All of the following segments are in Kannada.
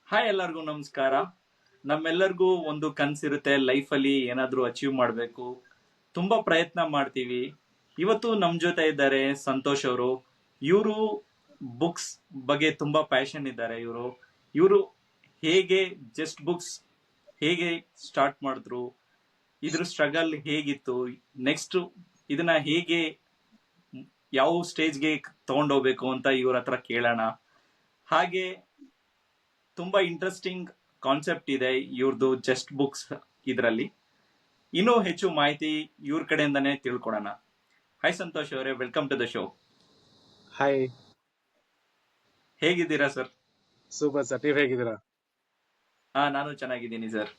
ಹಾಯ್ ಎಲ್ಲರಿಗೂ ನಮಸ್ಕಾರ. ನಮ್ಮೆಲ್ಲರಿಗೂ ಒಂದು ಕನ್ಸಿರುತ್ತೆ ಲೈಫಲ್ಲಿ ಏನಾದ್ರೂ ಅಚೀವ್ ಮಾಡಬೇಕು. ತುಂಬಾ ಪ್ರಯತ್ನ ಮಾಡ್ತೀವಿ. ಇವತ್ತು ನಮ್ ಜೊತೆ ಇದ್ದಾರೆ ಸಂತೋಷ್ ಅವರು. ಇವರು ಬುಕ್ಸ್ ಬಗ್ಗೆ ತುಂಬಾ ಪ್ಯಾಷನ್ ಇದ್ದಾರೆ. ಇವರು ಹೇಗೆ ಜಸ್ಟ್ ಬುಕ್ಸ್ ಹೇಗೆ ಸ್ಟಾರ್ಟ್ ಮಾಡಿದ್ರು, ಇದ್ರ ಸ್ಟ್ರಗಲ್ ಹೇಗಿತ್ತು, ನೆಕ್ಸ್ಟ್ ಇದನ್ನ ಹೇಗೆ ಯಾವ ಸ್ಟೇಜ್ಗೆ ತಗೊಂಡೋಗ್ಬೇಕು ಅಂತ ಇವ್ರ ಹತ್ರ ಕೇಳೋಣ. ಹಾಗೆ ತುಂಬಾ ಇಂಟ್ರೆಸ್ಟಿಂಗ್ ಕಾನ್ಸೆಪ್ಟ್ ಇದೆ ಇವ್ರದ್ದು ಜಸ್ಟ್ ಬುಕ್ಸ್. ಇದರಲ್ಲಿ ಇನ್ನೂ ಹೆಚ್ಚು ಮಾಹಿತಿ ಇವ್ರ ಕಡೆಯಿಂದಾನೇ ತಿಳ್ಕೊಳೋಣ. ಹಾಯ್ ಸಂತೋಷ್ ಅವರೇ, welcome to the show. Hi, ಹೇಗಿದ್ದೀರಾ ಸರ್? Super sir. ನೀವ್ ಹೇಗಿದ್ದೀರಾ? ನಾನು ಚೆನ್ನಾಗಿದ್ದೀನಿ ಸರ್.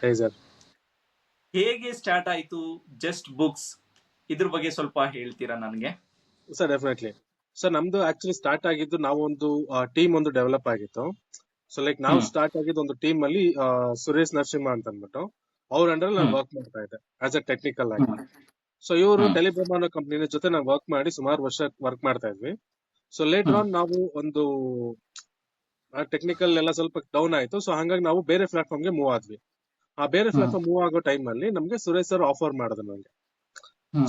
Hey sir. ಹೇಗೆ ಸ್ಟಾರ್ಟ್ ಆಯ್ತು ಜಸ್ಟ್ ಬುಕ್ಸ್, ಇದ್ರ ಬಗ್ಗೆ ಸ್ವಲ್ಪ ಹೇಳ್ತೀರಾ ನನಗೆ? Sir definitely. ಸರ್ ನಮ್ದು ಆಕ್ಚುಲಿ ಸ್ಟಾರ್ಟ್ ಆಗಿದ್ದು, ನಾವು ಒಂದು ಟೀಮ್ ಒಂದು ಡೆವಲಪ್ ಆಗಿತ್ತು. ಸೊ ಲೈಕ್ ನಾವು ಸ್ಟಾರ್ಟ್ ಆಗಿದ್ದು ಒಂದು ಟೀಮ್ ಅಲ್ಲಿ ಸುರೇಶ್ ನರಸಿಂಹ ಅಂತ ಅಂದ್ಬಿಟ್ಟು ಅವ್ರ ಅಂಡರ್ ನಾನು ವರ್ಕ್ ಮಾಡ್ತಾ ಇದ್ದೆ ಆಸ್ ಅ ಟೆಕ್ನಿಕಲ್ ಆಗಿ. ಸೊ ಇವರು ಟೆಲಿಬ್ರಹ್ಮ ಅನ್ನೋ ಕಂಪ್ನಿ ಜೊತೆ ನಾವು ವರ್ಕ್ ಮಾಡಿ ಸುಮಾರು ವರ್ಷ ವರ್ಕ್ ಮಾಡ್ತಾ ಇದ್ವಿ. ಸೊ ಲೇಟರ್ ಆನ್ ನಾವು ಒಂದು ಟೆಕ್ನಿಕಲ್ ಎಲ್ಲ ಸ್ವಲ್ಪ ಡೌನ್ ಆಯ್ತು. ಸೊ ಹಂಗಾಗಿ ನಾವು ಬೇರೆ ಪ್ಲಾಟ್ಫಾರ್ಮ್ ಗೆ ಮೂವ್ ಆದ್ವಿ. ಆ ಬೇರೆ ಪ್ಲಾಟ್ಫಾರ್ಮ್ ಮೂವ್ ಆಗೋ ಟೈಮ್ ಅಲ್ಲಿ ನಮ್ಗೆ ಸುರೇಶ್ ಸರ್ ಆಫರ್ ಮಾಡಿದ್ರು ನಂಗೆ.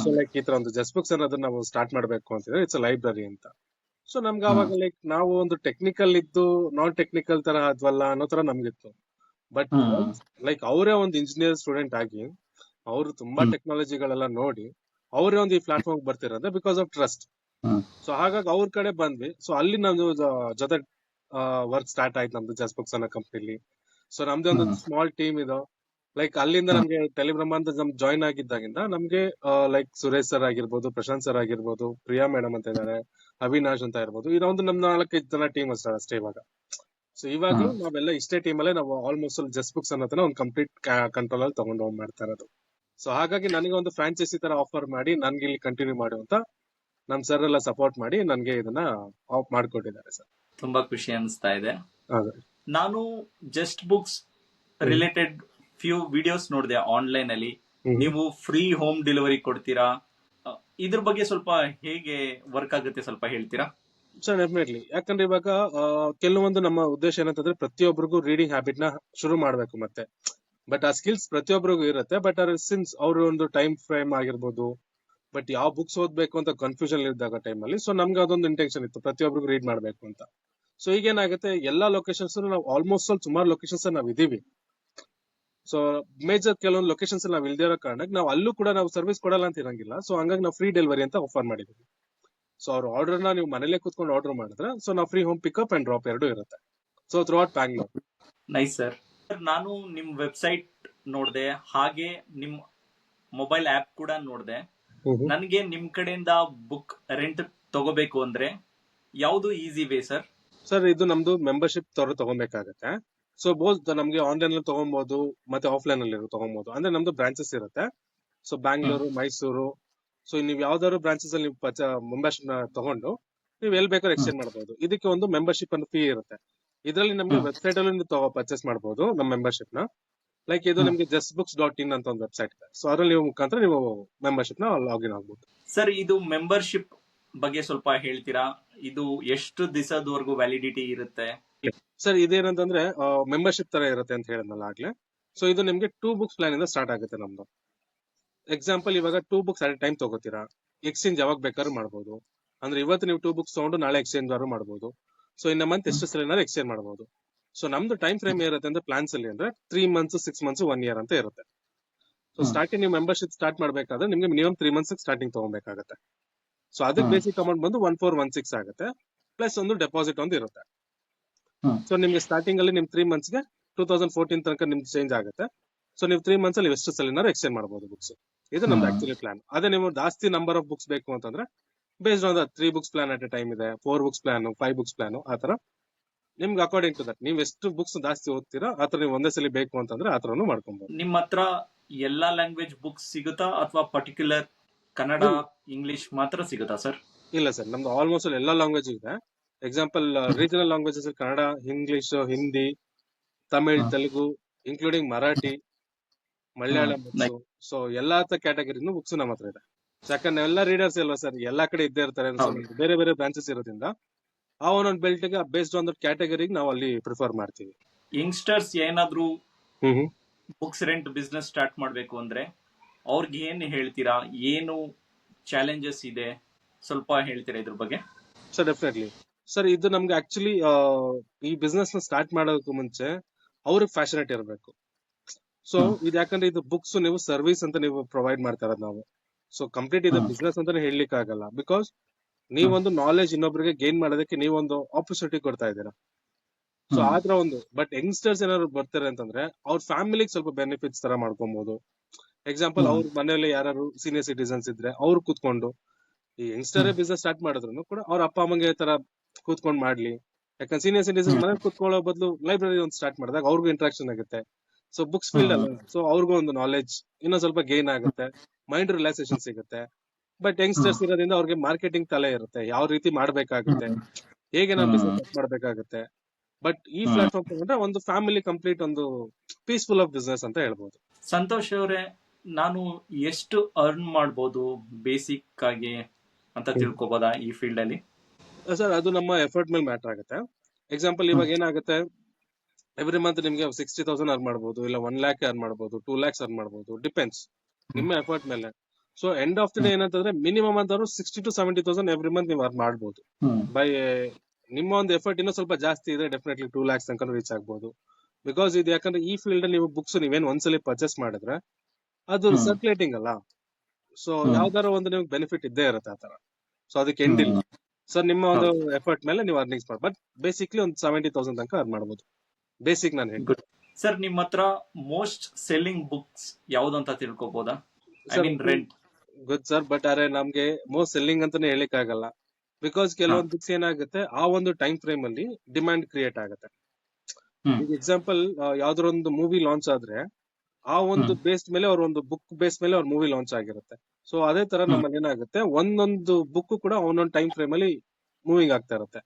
ಸೊ ಲೈಕ್ ಈ ತರ ಒಂದು ಜಸ್ಟ್ ಬುಕ್ಸ್ ಅನ್ನೋದನ್ನ ನಾವು ಸ್ಟಾರ್ಟ್ ಮಾಡ್ಬೇಕು ಅಂತಿದ್ರೆ, ಇಟ್ಸ್ ಲೈಬ್ರರಿ ಅಂತ. ಸೊ ನಮ್ಗೆ ಅವಾಗ ಲೈಕ್ ನಾವು ಒಂದು ಟೆಕ್ನಿಕಲ್ ಇದ್ದು ನಾನ್ ಟೆಕ್ನಿಕಲ್ ತರ ಆದ್ವಲ್ಲ ಅನ್ನೋ ತರ ನಮ್ಗಿತ್ತು. ಬಟ್ ಲೈಕ್ ಅವರೇ ಒಂದು ಇಂಜಿನಿಯರ್ ಸ್ಟೂಡೆಂಟ್ ಆಗಿ ಅವರು ತುಂಬಾ ಟೆಕ್ನಾಲಜಿಗಳೆಲ್ಲ ನೋಡಿ ಅವರೇ ಒಂದು ಈ ಪ್ಲಾಟ್ಫಾರ್ಮ್ ಬರ್ತಿರೋದು ಬಿಕಾಸ್ ಆಫ್ ಟ್ರಸ್ಟ್. ಸೊ ಹಾಗಾಗಿ ಅವ್ರ ಕಡೆ ಬಂದ್ವಿ. ಸೊ ಅಲ್ಲಿ ನಮ್ದು ಜೊತೆ ವರ್ಕ್ ಸ್ಟಾರ್ಟ್ ಆಯ್ತು ನಮ್ದು ಜಸ್ಟ್ ಬುಕ್ಸ್ ಅನ್ನೋ ಕಂಪ್ನಿಲಿ. ಸೊ ನಮ್ದು ಒಂದು ಸ್ಮಾಲ್ ಟೀಮ್ ಇದು. ಲೈಕ್ ಅಲ್ಲಿಂದ ನಮ್ಗೆ ಟೆಲಿಬ್ರಹ್ಮ ಅಂತ ಜಾಯ್ನ್ ಆಗಿದ್ದಾಗಿಂದ ನಮ್ಗೆ ಲೈಕ್ ಸುರೇಶ್ ಸರ್ ಆಗಿರ್ಬೋದು, ಪ್ರಶಾಂತ್ ಸರ್ ಆಗಿರ್ಬೋದು, ಪ್ರಿಯಾ ಮೇಡಮ್ ಅಂತ ಇದ್ದಾರೆ, ಅವಿನಾಶ್ ಅಂತ ಇರ್ಬೋದು, ಇದೊಂದು ನಮ್ 4-5 ಜನ ಟೀಮ್ ಅಷ್ಟೇ ಇವಾಗ. ಸೊ ಇವಾಗ್ಲೂ ನಾವೆಲ್ಲ ಇಷ್ಟೇ ಟೀಮ್ ಅಲ್ಲೇ ನಾವು ಆಲ್ಮೋಸ್ಟ್ ಜಸ್ಟ್ ಬುಕ್ಸ್ ಅನ್ನೋದನ್ನ ಒಂದು ಕಂಪ್ಲೀಟ್ ಕಂಟ್ರೋಲ್ ಅಲ್ಲಿ ತಗೊಂಡು ಹೋಗಿ ಮಾಡ್ತಾ ಇರೋದು. ಸೊ ಹಾಗಾಗಿ ನನಗೆ ಒಂದು ಫ್ರಾಂಚೈಸಿ ತರ ಆಫರ್ ಮಾಡಿ ನನ್ಗೆ ಇಲ್ಲಿ ಕಂಟಿನ್ಯೂ ಮಾಡು ಅಂತ ನಮ್ ಸರ್ ಎಲ್ಲ ಸಪೋರ್ಟ್ ಮಾಡಿ ನನ್ಗೆ ಇದನ್ನ ಆಫ್ ಮಾಡ್ಕೊಟ್ಟಿದ್ದಾರೆ ಸರ್. ತುಂಬಾ ಖುಷಿ ಅನಿಸ್ತಾ ಇದೆ. ಹೌದು. ನಾನು just books related few videos ನೋಡಿದೆ ಆನ್ಲೈನ್ ಅಲ್ಲಿ. ನೀವು ಫ್ರೀ ಹೋಮ್ ಡೆಲಿವರಿ ಕೊಡ್ತೀರಾ? ಇದ್ರ ಬಗ್ಗೆ ಸ್ವಲ್ಪ ಹೇಗೆ ವರ್ಕ್ ಆಗುತ್ತೆ ಸ್ವಲ್ಪ ಹೇಳ್ತೀರಾ? Sir definitely. ಯಾಕಂದ್ರೆ ಇವಾಗ ಕೆಲವೊಂದು ನಮ್ಮ ಉದ್ದೇಶ ಏನಂತಂದ್ರೆ ಪ್ರತಿಯೊಬ್ಬರಿಗೂ ರೀಡಿಂಗ್ ಹ್ಯಾಬಿಟ್ ನ ಶುರು ಮಾಡ್ಬೇಕು ಮತ್ತೆ. ಬಟ್ ಆ ಸ್ಕಿಲ್ಸ್ ಪ್ರತಿಯೊಬ್ಬರಿಗೂ ಇರುತ್ತೆ. ಬಟ್ ಸಿನ್ಸ್ ಅವ್ರ ಒಂದು ಟೈಮ್ ಫ್ರೇಮ್ ಆಗಿರ್ಬೋದು, ಬಟ್ ಯಾವ ಬುಕ್ಸ್ ಓದ್ಬೇಕು ಅಂತ ಕನ್ಫ್ಯೂಷನ್ ಇದ್ದಾಗ ಟೈಮ್ ಅಲ್ಲಿ, ಸೊ ನಮ್ಗೆ ಅದೊಂದು ಇಂಟೆನ್ಷನ್ ಇತ್ತು ಪ್ರತಿಯೊಬ್ಬರಿಗೂ ರೀಡ್ ಮಾಡ್ಬೇಕು ಅಂತ. ಸೊ ಈಗೇನಾಗುತ್ತೆ, ಎಲ್ಲಾ ಲೊಕೇಶನ್ಸ್ ನಾವು ಆಲ್ಮೋಸ್ಟ್ ಸುಮಾರು ಲೊಕೇಶನ್ಸ್ ನಾವ್ ಇದೀವಿ. ಸೊ ಮೇಜರ್ ಕೆಲವೊಂದು ಲೊಕೇಶನ್ಸ್ ನಾವ್ ಇಲ್ದೇ ಇರೋ ಕಾರಣಕ್ಕೆ ನಾವು ಅಲ್ಲೂ ಕೂಡ ನಾವು ಸರ್ವಿಸ್ ಕೊಡಲ್ಲ ಅಂತ ಇರಂಗಿಲ್ಲ. ಸೊ ಹಂಗಾಗಿ ನಾವು ಫ್ರೀ ಡೆಲಿವರಿ ಅಂತ ಆಫರ್ ಮಾಡಿದ್ವಿ. ಸೊ ಅವ್ರ ಆರ್ಡರ್ ನ ನೀವು ಮನೇಲೆ ಕೂತ್ಕೊಂಡು ಆರ್ಡರ್ ಮಾಡಿದ್ರೆ, ಸೊ ನಾವು free home pickup and drop ಎರಡು ಇರುತ್ತೆ. So through out Bangalore. Nice sir. ನಾನು ನಿಮ್ ವೆಬ್ಸೈಟ್ ನೋಡಿದೆ, ಹಾಗೆ ನಿಮ್ ಮೊಬೈಲ್ ಆಪ್ ಕೂಡ ನೋಡಿದೆ. ನನಗೆ ನಿಮ್ ಕಡೆಯಿಂದ ಬುಕ್ ರೆಂಟ್ ತಗೋಬೇಕು ಅಂದ್ರೆ ಯಾವುದು ಈಸಿ ವೇ ಸರ್? ಸರ್ ಇದು ನಮ್ದು ಮೆಂಬರ್ಶಿಪ್ ತರ ತಗೊಬೇಕಾಗತ್ತೆ. ಸೊ ಬೋತ್ ನಮ್ಗೆ ಆನ್ಲೈನ್ ಅಲ್ಲಿ ತಗೊಬಹುದು ಮತ್ತೆ ಆಫ್ಲೈನ್ ಅಲ್ಲಿ ತಗೊಬಹುದು. ಅಂದ್ರೆ ನಮ್ದು ಬ್ರಾಂಚಸ್ ಇರುತ್ತೆ. ಸೊ ಬ್ಯಾಂಗ್ಳೂರು, ಮೈಸೂರು. ಸೊ ನೀವು ಯಾವ್ದಾದ್ರು ಬ್ರಾಂಚಸ್ ಅಲ್ಲಿ ನೀವು ಮೆಂಬರ್ಶಿಪ್ ನ ತಗೊಂಡು ನೀವು ಎಲ್ಲಿ ಬೇಕಾದ್ರೂ ಎಕ್ಸ್ಚೇಂಜ್ ಮಾಡಬಹುದು. ಇದಕ್ಕೆ ಒಂದು ಮೆಂಬರ್ಶಿಪ್ ಅನ್ನೋ ಫೀ ಇರುತ್ತೆ. ಇದರಲ್ಲಿ ನಮ್ಗೆ ವೆಬ್ಸೈಟ್ ಅಲ್ಲಿ ನೀವು ಪರ್ಚೇಸ್ ಮಾಡಬಹುದು ನಮ್ಮ ಮೆಂಬರ್ಶಿಪ್ ನ. ಲೈಕ್ ಇದು ನಿಮ್ಗೆ justbooks.in ಅಂತ ಒಂದು ವೆಬ್ಸೈಟ್ ಇದೆ. ಸೊ ಅದ್ರಲ್ಲಿ ನೀವು ಮುಖಾಂತರ ನೀವು ಮೆಂಬರ್ಶಿಪ್ ನ ಲಾಗಿನ್ ಆಗ್ಬಹುದು. ಸರ್ ಇದು ಮೆಂಬರ್ಶಿಪ್ ಬಗ್ಗೆ ಸ್ವಲ್ಪ ಹೇಳ್ತೀರಾ? ಇದು ಎಷ್ಟು ದಿವಸದವರೆಗೂ ವ್ಯಾಲಿಡಿಟಿ ಇರುತ್ತೆ? ಸರ್ ಇದೇನಂತಂದ್ರೆ ಮೆಂಬರ್ಶಿಪ್ ತರ ಇರುತ್ತೆ ಅಂತ ಹೇಳಿದ್ನಲ್ಲ ಆಗ್ಲೇ. ಸೊ ಇದು ನಿಮ್ಗೆ 2 ಬುಕ್ಸ್ ಪ್ಲಾನ್ ಇಂದ ಸ್ಟಾರ್ಟ್ ಆಗುತ್ತೆ ನಮ್ದು. ಎಕ್ಸಾಂಪಲ್ ಇವಾಗ 2 ಬುಕ್ಸ್ ಅಟ್ ಟೈಮ್ ತಗೋತೀರಾ, ಎಕ್ಸ್ಚೇಂಜ್ ಯಾವಾಗ ಬೇಕಾದ್ರೂ ಮಾಡಬಹುದು. ಅಂದ್ರೆ ಇವತ್ತು ನೀವು 2 ಬುಕ್ಸ್ ತಗೊಂಡು ನಾಳೆ ಎಕ್ಸ್ಚೇಂಜ್ ಮಾಡಬಹುದು. ಸೊ ಇನ್ನ ಮಂತ್ ಎಷ್ಟು ಸಲ ಎಕ್ಸ್ಚೇಂಜ್ ಮಾಡಬಹುದು. ಸೊ ನಮ್ದು ಟೈಮ್ ಫ್ರೇಮ್ ಇರುತ್ತೆ ಅಂದ್ರೆ ಪ್ಲಾನ್ಸ್ ಅಲ್ಲಿ ಅಂದ್ರೆ 3 ಮಂತ್ಸ್, 6 ಮಂತ್ಸ್, 1 ಇಯರ್ ಅಂತ ಇರುತ್ತೆ. ಸೊ ಸ್ಟಾರ್ಟಿಂಗ್ ನೀವು ಮೆಂಬರ್ಶಿಪ್ ಸ್ಟಾರ್ಟ್ ಮಾಡ್ಬೇಕಾದ್ರೆ ನಿಮ್ಗೆ ಮಿನಿಮಮ್ 3 ಮಂತ್ಸ್ ಸ್ಟಾರ್ಟಿಂಗ್ ತಗೋಬೇಕಾಗುತ್ತೆ. ಸೊ ಅದಕ್ಕೆ ಬೇಸಿಕ್ ಅಮೌಂಟ್ ಬಂದು 1416 ಆಗುತ್ತೆ. ಪ್ಲಸ್ ಒಂದು ಡೆಪಾಸಿಟ್ ಒಂದು ಇರುತ್ತೆ. ಸೊ ನಿಮ್ಗೆ ಸ್ಟಾರ್ಟಿಂಗ್ ಅಲ್ಲಿ ನಿಮ್ 3 ಮಂತ್ಸ್ ಗೆ 2014 ತನಕ ನಿಮ್ಗೆ ಚೇಂಜ್ ಆಗುತ್ತೆ. ಸೊ ನೀವು 3 ಮಂತ್ಸ್ ಅಲ್ಲಿ ಎಷ್ಟು ಸಲ ಎಕ್ಸ್ಚೇಂಜ್ ಮಾಡಬಹುದು ಬುಕ್ಸ್. ಇದು ನಮ್ದು ಆಕ್ಚುಲಿ ಪ್ಲಾನ್. ಅದೇ ನೀವು ಜಾಸ್ತಿ ನಂಬರ್ ಆಫ್ ಬುಕ್ಸ್ ಬೇಕು ಅಂತಂದ್ರೆ based on 3 books plan at a time ಇದೆ, 4 ಬುಕ್ಸ್ ಪ್ಲಾನ್, 5 ಬುಕ್ಸ್ ಪ್ಲಾನ್, ಆತರ ನಿಮ್ಗೆ ಅಕಾರ್ಡಿಂಗ್ ಟು ದಟ್ ನೀವು ಎಷ್ಟು ಬುಕ್ಸ್ ಜಾಸ್ತಿ ಓದ್ತೀರಾ ಆತರ ನೀವು ಒಂದೇ ಸಲ ಬೇಕು ಅಂತಂದ್ರೆ ಆತರನು ಮಾಡ್ಕೊಬಹುದು. ನಿಮ್ಮ ಹತ್ರ ಎಲ್ಲಾ ಲ್ಯಾಂಗ್ವೇಜ್ ಬುಕ್ಸ್ ಸಿಗುತ್ತಾ ಅಥವಾ ಪರ್ಟಿಕ್ಯುಲರ್ ಕನ್ನಡ, ಇಂಗ್ಲಿಷ್ ಮಾತ್ರ ಸಿಗುತ್ತಾ ಸರ್? ಇಲ್ಲ ಸರ್, ನಮ್ದು ಆಲ್ಮೋಸ್ಟ್ ಎಲ್ಲಾ ಲ್ಯಾಂಗ್ವೇಜ್ ಇದೆ. Example regional languages Kannada, English, Hindi, Tamil, Telugu, including Marathi, Malayalam books. So ಎಲ್ಲಾ ಕ್ಯಾಟಗರಿನೂ ಬುಕ್ಸ್ ನಮ್ಮ ಹತ್ರ ಇದೆ. ಯಾಕಂದ್ರೆ ಎಲ್ಲ ರೀಡರ್ಸ್ ಅಲ್ವಾ ಸರ್, ಎಲ್ಲಾ ಕಡೆ ಇದ್ದೇ ಇರ್ತಾರೆ. ಬೇರೆ ಬೇರೆ ಬ್ರಾಂಚಸ್ ಇರೋದ್ರಿಂದ ಆ ಒಂದೊಂದು ಬೆಲ್ಟ್ಗೆ ಬೇಸ್ಡ್ ಆನ್ ದಟ್ ಕ್ಯಾಟಗರಿಗೆ ನಾವು ಅಲ್ಲಿ ಪ್ರಿಫರ್ ಮಾಡ್ತೀವಿ. ಯಂಗ್ಸ್ಟರ್ಸ್ ಏನಾದ್ರೂ ಹ್ಮ್ ಬುಕ್ಸ್ ರೆಂಟ್ ಬಿಸ್ನೆಸ್ ಸ್ಟಾರ್ಟ್ ಮಾಡ್ಬೇಕು ಅಂದ್ರೆ ಅವ್ರಿಗೆ ಏನ್ ಹೇಳ್ತೀರಾ? ಏನು ಚಾಲೆಂಜಸ್ ಇದೆ, ಸ್ವಲ್ಪ ಹೇಳ್ತೀರಾ ಇದ್ರ ಬಗ್ಗೆ? Sir definitely. ಸರ್ ಇದು ನಮ್ಗೆ ಆಕ್ಚುಲಿ ಈ ಬಿಸ್ನೆಸ್ ನ ಸ್ಟಾರ್ಟ್ ಮಾಡೋದಕ್ಕೂ ಮುಂಚೆ ಅವ್ರಿಗೆ ಫ್ಯಾಷನೇಟ್ ಇರಬೇಕು. ಸೊ ಇದು ಯಾಕಂದ್ರೆ ಇದು ಬುಕ್ಸ್ ನೀವು ಸರ್ವಿಸ್ ಅಂತ ನೀವು ಪ್ರೊವೈಡ್ ಮಾಡ್ತಾ ಇರೋದು ನಾವು. ಸೊ ಕಂಪ್ಲೀಟ್ ಇದು ಬಿಸ್ನೆಸ್ ಅಂತಾನೆ ಹೇಳಲಿಕ್ಕೆ ಆಗಲ್ಲ. ಬಿಕಾಸ್ ನೀವೊಂದು ನಾಲೆಜ್ ಇನ್ನೊಬ್ರಿಗೆ ಗೇನ್ ಮಾಡೋದಕ್ಕೆ ನೀವೊಂದು ಆಪರ್ಚುನಿಟಿ ಕೊಡ್ತಾ ಇದ್ದೀರಾ. ಸೊ ಆದ್ರ ಒಂದು ಬಟ್ ಯಂಗ್ಸ್ಟರ್ಸ್ ಏನಾದ್ರು ಬರ್ತಾರೆ ಅಂತಂದ್ರೆ ಅವ್ರ ಫ್ಯಾಮಿಲಿಗೆ ಸ್ವಲ್ಪ ಬೆನಿಫಿಟ್ಸ್ ತರ ಮಾಡ್ಕೊಬಹುದು. ಎಕ್ಸಾಂಪಲ್ ಅವ್ರ ಮನೆಯಲ್ಲಿ ಯಾರು ಸೀನಿಯರ್ ಸಿಟಿಸನ್ಸ್ ಇದ್ರೆ ಅವ್ರು ಕೂತ್ಕೊಂಡು ಈ ಯಂಗ್ಸ್ಟರ್ ಬಿಸ್ನೆಸ್ ಸ್ಟಾರ್ಟ್ ಮಾಡಿದ್ರು ಕೂಡ ಅವ್ರ ಅಪ್ಪ ಅಮ್ಮಂಗೆ ತರ ಕೂತ್ಕೊಂಡು ಮಾಡ್ಲಿ. ಯಾಕಂದ್ರೆ ಸೀನಿಯರ್ ಸಿಟಿಸನ್ ಮನೆ ಕೂತ್ಕೊಳ್ಳೋ ಬದಲು ಲೈಬ್ರರಿ ಒಂದು ಸ್ಟಾರ್ಟ್ ಮಾಡಿದಾಗ ಅವ್ರಿಗೂ ಇಂಟ್ರಾಕ್ಷನ್ ಆಗುತ್ತೆ. ಸೊ ಬುಕ್ಸ್ ಫೀಲ್ಡ್ ಅಲ್ಲ, ಸೊ ಅವ್ರಿಗೂ ಒಂದು ನಾಲೆಜ್ ಇನ್ನೊಂದ್ ಸ್ವಲ್ಪ ಗೇನ್ ಆಗುತ್ತೆ, ಮೈಂಡ್ ರಿಲ್ಯಾಕ್ಸೇಷನ್ ಸಿಗುತ್ತೆ. ಬಟ್ ಯಂಗ್ಸ್ಟರ್ಸ್ ಇರೋದ್ರಿಂದ ಅವ್ರಿಗೆ ಮಾರ್ಕೆಟಿಂಗ್ ತಲೆ ಇರುತ್ತೆ, ಯಾವ ರೀತಿ ಮಾಡ್ಬೇಕಾಗುತ್ತೆ, ಹೇಗೆ ನಾವು ಬಿಸ್ನೆಸ್ ಮಾಡ್ಬೇಕಾಗುತ್ತೆ. ಬಟ್ ಈ ಪ್ಲಾಟ್ಫಾರ್ಮ್ ತಗೊಂಡ್ರೆ ಒಂದು ಫ್ಯಾಮಿಲಿ ಕಂಪ್ಲೀಟ್ ಒಂದು ಪೀಸ್ಫುಲ್ ಆಫ್ ಬಿಸ್ನೆಸ್ ಅಂತ ಹೇಳ್ಬೋದು. ಸಂತೋಷ್ ಅವರೇ, ನಾನು ಎಷ್ಟು ಅರ್ನ್ ಮಾಡ್ಬೋದು ಬೇಸಿಕ್ ಆಗಿ ಅಂತ ತಿಳ್ಕೊಬೋದಾ ಈ ಫೀಲ್ಡ್ ಅಲ್ಲಿ? ಸರ್ ಅದು ನಮ್ಮ ಎಫರ್ಟ್ ಮೇಲೆ ಮ್ಯಾಟರ್ ಆಗುತ್ತೆ. ಎಕ್ಸಾಂಪಲ್ ಇವಾಗ ಏನಾಗುತ್ತೆ, ಎವ್ರಿ ಮಂತ್ ನಿಮ್ಗೆ 60,000 ಅರ್ನ್ ಮಾಡ್ಬೋದು, ಇಲ್ಲ 1 lakh ಅರ್ನ್ ಮಾಡ್ಬೋದು, 2 lakhs ಅರ್ನ್ ಮಾಡ್ಬೋದು, ಡಿಪೆಂಡ್ಸ್ ನಿಮ್ಮ ಎಫರ್ಟ್ ಮೇಲೆ. So end of the day ಏನಂತಂದ್ರೆ ಮಿನಿಮಮ್ ಅಂತಾದ್ರು 60,000 to 70,000 ಎವ್ರಿ ಮಂತ್ ನೀವು ಅರ್ನ್ ಮಾಡ್ಬೋದು. ಬೈ ನಿಮ್ಮ ಒಂದು ಎಫರ್ಟ್ ಇನ್ನೂ ಸ್ವಲ್ಪ ಜಾಸ್ತಿ ಇದೆ, ಡೆಫಿನೆಟ್ಲಿ 2 lakhs ತನಕ ರೀಚ್ ಆಗ್ಬೋದು. ಬಿಕಾಸ್ ಇದು ಯಾಕಂದ್ರೆ ಈ ಫೀಲ್ಡ್ ನೀವು ಬುಕ್ಸ್ ನೀವೇನ್ ಒಂದ್ಸಲಿ ಪರ್ಚೇಸ್ ಮಾಡಿದ್ರೆ ಅದು ಸರ್ಕ್ಯುಲೇಟಿಂಗ್ ಅಲ್ಲ. ಸೊ ಯಾವ್ದಾರ ಒಂದು ನಿಮ್ಗೆ ಬೆನಿಫಿಟ್ ಇದ್ದೇ ಇರುತ್ತೆ ಆತರ. ಸೊ ಅದಕ್ಕೆ ಎಂಡ್ ಇಲ್ಲ. ಸರ್ ನಿಮ್ಮ ಒಂದು ಎಫರ್ಟ್ ಮೇಲೆ ನೀವು ಅರ್ನಿಂಗ್ಸ್ ಮಾಡಿ, ಬಟ್ ಬೇಸಿಕ್ಲಿ ಒಂದು 70,000 ತನಕ ಅರ್ನ್ ಮಾಡ್ಬೋದು. ಬೇಸಿಕ್ ನಾನು ಹೇಳ್ತೀನಿ. ಸರ್ ನಿಮ್ಮ ಹತ್ರ ಮೋಸ್ಟ್ ಸೆಲ್ಲಿಂಗ್ ಬುಕ್ಸ್ ಯಾವ್ದು ಅಂತ ತಿಳ್ಕೊಬೋದಾ? I mean rent. Good sir, but ಅರೆ ನಮ್ಗೆ ಮೋಸ್ಟ್ ಸೆಲ್ಲಿಂಗ್ ಅಂತಾನೆ ಹೇಳಿಕ್ ಆಗಲ್ಲ. ಬಿಕಾಸ್ ಕೆಲವೊಂದು ಬುಕ್ಸ್ ಏನಾಗುತ್ತೆ ಆ ಒಂದು ಟೈಮ್ ಫ್ರೇಮ್ ಅಲ್ಲಿ ಡಿಮ್ಯಾಂಡ್ ಕ್ರಿಯೇಟ್ ಆಗುತ್ತೆ. ಈಗ ಎಕ್ಸಾಂಪಲ್ ಯಾವ್ದಾರ ಒಂದು ಮೂವಿ ಲಾಂಚ್ ಆದ್ರೆ ಆ ಒಂದು ಬೇಸ್ ಮೇಲೆ ಅವ್ರ ಒಂದು ಬುಕ್ ಬೇಸ್ ಮೇಲೆ ಅವ್ರ ಮೂವಿ ಲಾಂಚ್ ಆಗಿರುತ್ತೆ. ಸೊ ಅದೇ ತರ ನಮ್ಮಲ್ಲಿ ಏನಾಗುತ್ತೆ ಒಂದೊಂದು ಬುಕ್ ಕೂಡ ಒಂದೊಂದು ಟೈಮ್ ಫ್ರೇಮ್ ಅಲ್ಲಿ ಮೂವಿಂಗ್ ಆಗ್ತಾ ಇರುತ್ತೆ.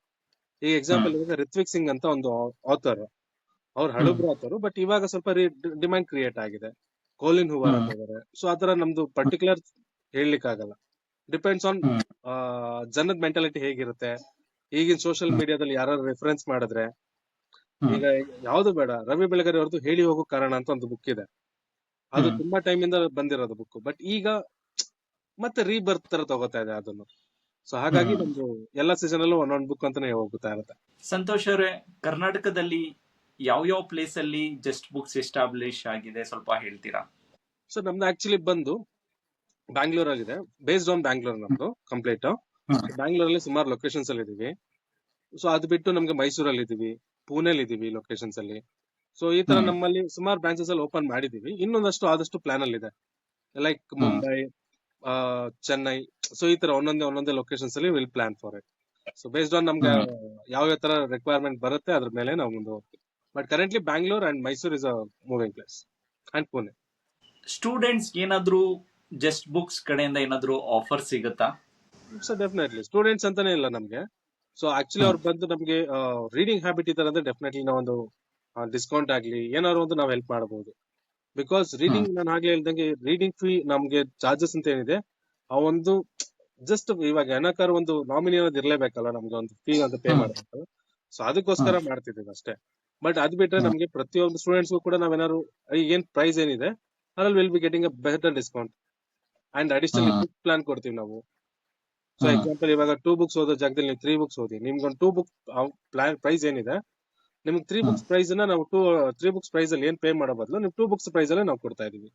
ಈಗ ಎಕ್ಸಾಂಪಲ್ ಇವಾಗ ರಿತ್ವಿಕ್ ಸಿಂಗ್ ಅಂತ ಒಂದು ಆಥರ್, ಅವ್ರು ಹಳಬ್ರು ಆಥರ್, ಬಟ್ ಇವಾಗ ಸ್ವಲ್ಪ ಡಿಮ್ಯಾಂಡ್ ಕ್ರಿಯೇಟ್ ಆಗಿದೆ. ಕೋಲಿನ್ ಹೂವರ್ ಅಂತ ಇದಾರೆ. ಸೊ ಆತರ ನಮ್ದು ಪರ್ಟಿಕ್ಯುಲರ್ ಹೇಳಲಿಕ್ಕೆ ಆಗಲ್ಲ. ಡಿಪೆಂಡ್ಸ್ ಆನ್ ಜನದ ಮೆಂಟಾಲಿಟಿ ಹೇಗಿರುತ್ತೆ. ಈಗಿನ ಸೋಷಿಯಲ್ ಮೀಡಿಯಾದಲ್ಲಿ ಯಾರು ರೆಫರೆನ್ಸ್ ಮಾಡಿದ್ರೆ, ಈಗ ಯಾವ್ದು ಬೇಡ, ರವಿ ಬೆಳಗೆರೆ ಅವ್ರದ್ದು ಹೇಳಿ ಹೋಗೋ ಕಾರಣ ಅಂತ ಒಂದು ಬುಕ್ ಇದೆ. ಅದು ತುಂಬಾ ಟೈಮ್ ಇಂದ ಬಂದಿರೋದು ಬುಕ್, ಬಟ್ ಈಗ ಮತ್ತೆ ರೀಬರ್ತ್ ತರ ತಗೋತಾ ಇದೆ ಅದನ್ನು. ಸೊ ಹಾಗಾಗಿ ನಮ್ದು ಎಲ್ಲಾ ಸೀಸನ್ ಅಲ್ಲೂ ಒಂದೊಂದು ಬುಕ್ ಅಂತಾನೆ ಹೋಗ್ತಾ ಇರುತ್ತೆ. ಸಂತೋಷ್ ಅವರೇ, ಕರ್ನಾಟಕದಲ್ಲಿ ಯಾವ ಪ್ಲೇಸ್ ಅಲ್ಲಿ ಜಸ್ಟ್ ಬುಕ್ಸ್ ಎಸ್ಟಾಬ್ಲಿಷ್ ಆಗಿದೆ ಸ್ವಲ್ಪ ಹೇಳ್ತೀರಾ? ಸೊ ನಮ್ದು ಆಕ್ಚುಲಿ ಬಂದು ಬ್ಯಾಂಗ್ಳೂರ್ ಆಗಿದೆ, ಬೇಸ್ಡ್ ಆನ್ ಬ್ಯಾಂಗ್ಳೂರ್ ನಮ್ದು ಕಂಪ್ಲೀಟ್. ಬ್ಯಾಂಗ್ಳೂರಲ್ಲಿ ಸುಮಾರು ಲೊಕೇಶನ್ಸ್ ಅಲ್ಲಿ ಇದೀವಿ. ಸೊ ಅದು ಬಿಟ್ಟು ನಮ್ಗೆ ಮೈಸೂರಲ್ಲಿ ಇದೀವಿ, ಪುಣೆಲಿ ಇದೀವಿ ಲೊಕೇಶನ್ಸ್ ಅಲ್ಲಿ. ಸೊ ಈ ತರ ನಮ್ಮಲ್ಲಿ ಸುಮಾರು ಬ್ರಾಂಚಸ್ ಅಲ್ಲಿ ಓಪನ್ ಮಾಡಿದೀವಿ. ಇನ್ನೊಂದಷ್ಟು ಆದಷ್ಟು ಪ್ಲಾನ್ ಅಲ್ಲಿ ಇದೆ, ಲೈಕ್ ಮುಂಬೈ, ಚೆನ್ನೈ. ಸೊ ಈ ತರ ಒಂದೊಂದೇ ಲೊಕೇಶನ್ಸ್ ಅಲ್ಲಿ will plan for it. So based on ನಮ್ಗೆ ಯಾವ ತರ ರಿಕ್ವೈರ್ಮೆಂಟ್ ಬರುತ್ತೆ ಅದ್ರ ಮೇಲೆ ನಾವು ಮುಂದೆ ಹೋಗ್ತೀವಿ. But currently Bangalore and Mysore is a moving place, and Pune. Students ಏನಾದ್ರೂ ಜಸ್ಟ್ ಬುಕ್ಸ್ ಕಡೆಯಿಂದ ಏನಾದ್ರೂ ಆಫರ್ ಸಿಗುತ್ತಾ? ಸೊ ಡೆಫಿನೆಟ್ಲಿ ಸ್ಟೂಡೆಂಟ್ಸ್ ಅಂತಾನೆ ಇಲ್ಲ ನಮ್ಗೆ. ಸೊ ಆಕ್ಚುಲಿ ಅವ್ರು ಬಂದು ನಮ್ಗೆ ರೀಡಿಂಗ್ ಹ್ಯಾಬಿಟ್ ಇದ್ದಾರೆ ಅಂದ್ರೆ ಡೆಫಿನೆಟ್ಲಿ ನಾವೊಂದು ಡಿಸ್ಕೌಂಟ್ ಆಗ್ಲಿ ಏನಾದ್ರು ಒಂದು ನಾವು ಹೆಲ್ಪ್ ಮಾಡಬಹುದು. ಬಿಕಾಸ್ ರೀಡಿಂಗ್ ನಾನು ಹಾಗೆ ಹೇಳ್ದಂಗೆ ರೀಡಿಂಗ್ ಫೀ ನಮ್ಗೆ ಚಾರ್ಜಸ್ ಅಂತ ಏನಿದೆ ಆ ಒಂದು ಜಸ್ಟ್ ಇವಾಗ ಏನಕ್ಕಾರ ಒಂದು ನಾಮಿನಿ ಅನ್ನೋದು ಇರ್ಲೇಬೇಕಲ್ಲ, ನಮ್ಗೆ ಒಂದು ಫೀ ಅಂತ ಪೇ ಮಾಡಬೇಕು. ಸೊ ಅದಕ್ಕೋಸ್ಕರ ಮಾಡ್ತಿದ್ದೀವಿ ಅಷ್ಟೇ. ಬಟ್ ಅದ್ ಬಿಟ್ರೆ ನಮ್ಗೆ ಪ್ರತಿಯೊಂದು ಸ್ಟೂಡೆಂಟ್ಸ್ಗೂ ಕೂಡ ನಾವೇನಾದ್ರು ಏನ್ ಪ್ರೈಸ್ ಏನಿದೆ ಅದ್ರಲ್ಲಿ will be getting a better discount and additional book plan ಕೊಡ್ತೀವಿ ನಾವು. ಸೊ ಎಕ್ಸಾಂಪಲ್ ಇವಾಗ 2 books ಓದೋ ಜಾಗದಲ್ಲಿ ನೀವು 3 books ಓದಿ, ನಿಮ್ಗೊಂದು 2 book ಪ್ಲಾನ್ ಪ್ರೈಸ್ ಏನಿದೆ ನಿಮ್ಗೆ 3 books ಪ್ರೈಸ್ ನ ನಾವು 3 books ಪ್ರೈಸ್ ಅಲ್ಲಿ ಏನ್ ಪೇ ಮಾಡೋ ಬದಲು ನಿಮ್ 2 books ಪ್ರೈಸ್ ಅಲ್ಲೇ ನಾವು ಕೊಡ್ತಾ ಇದೀವಿ.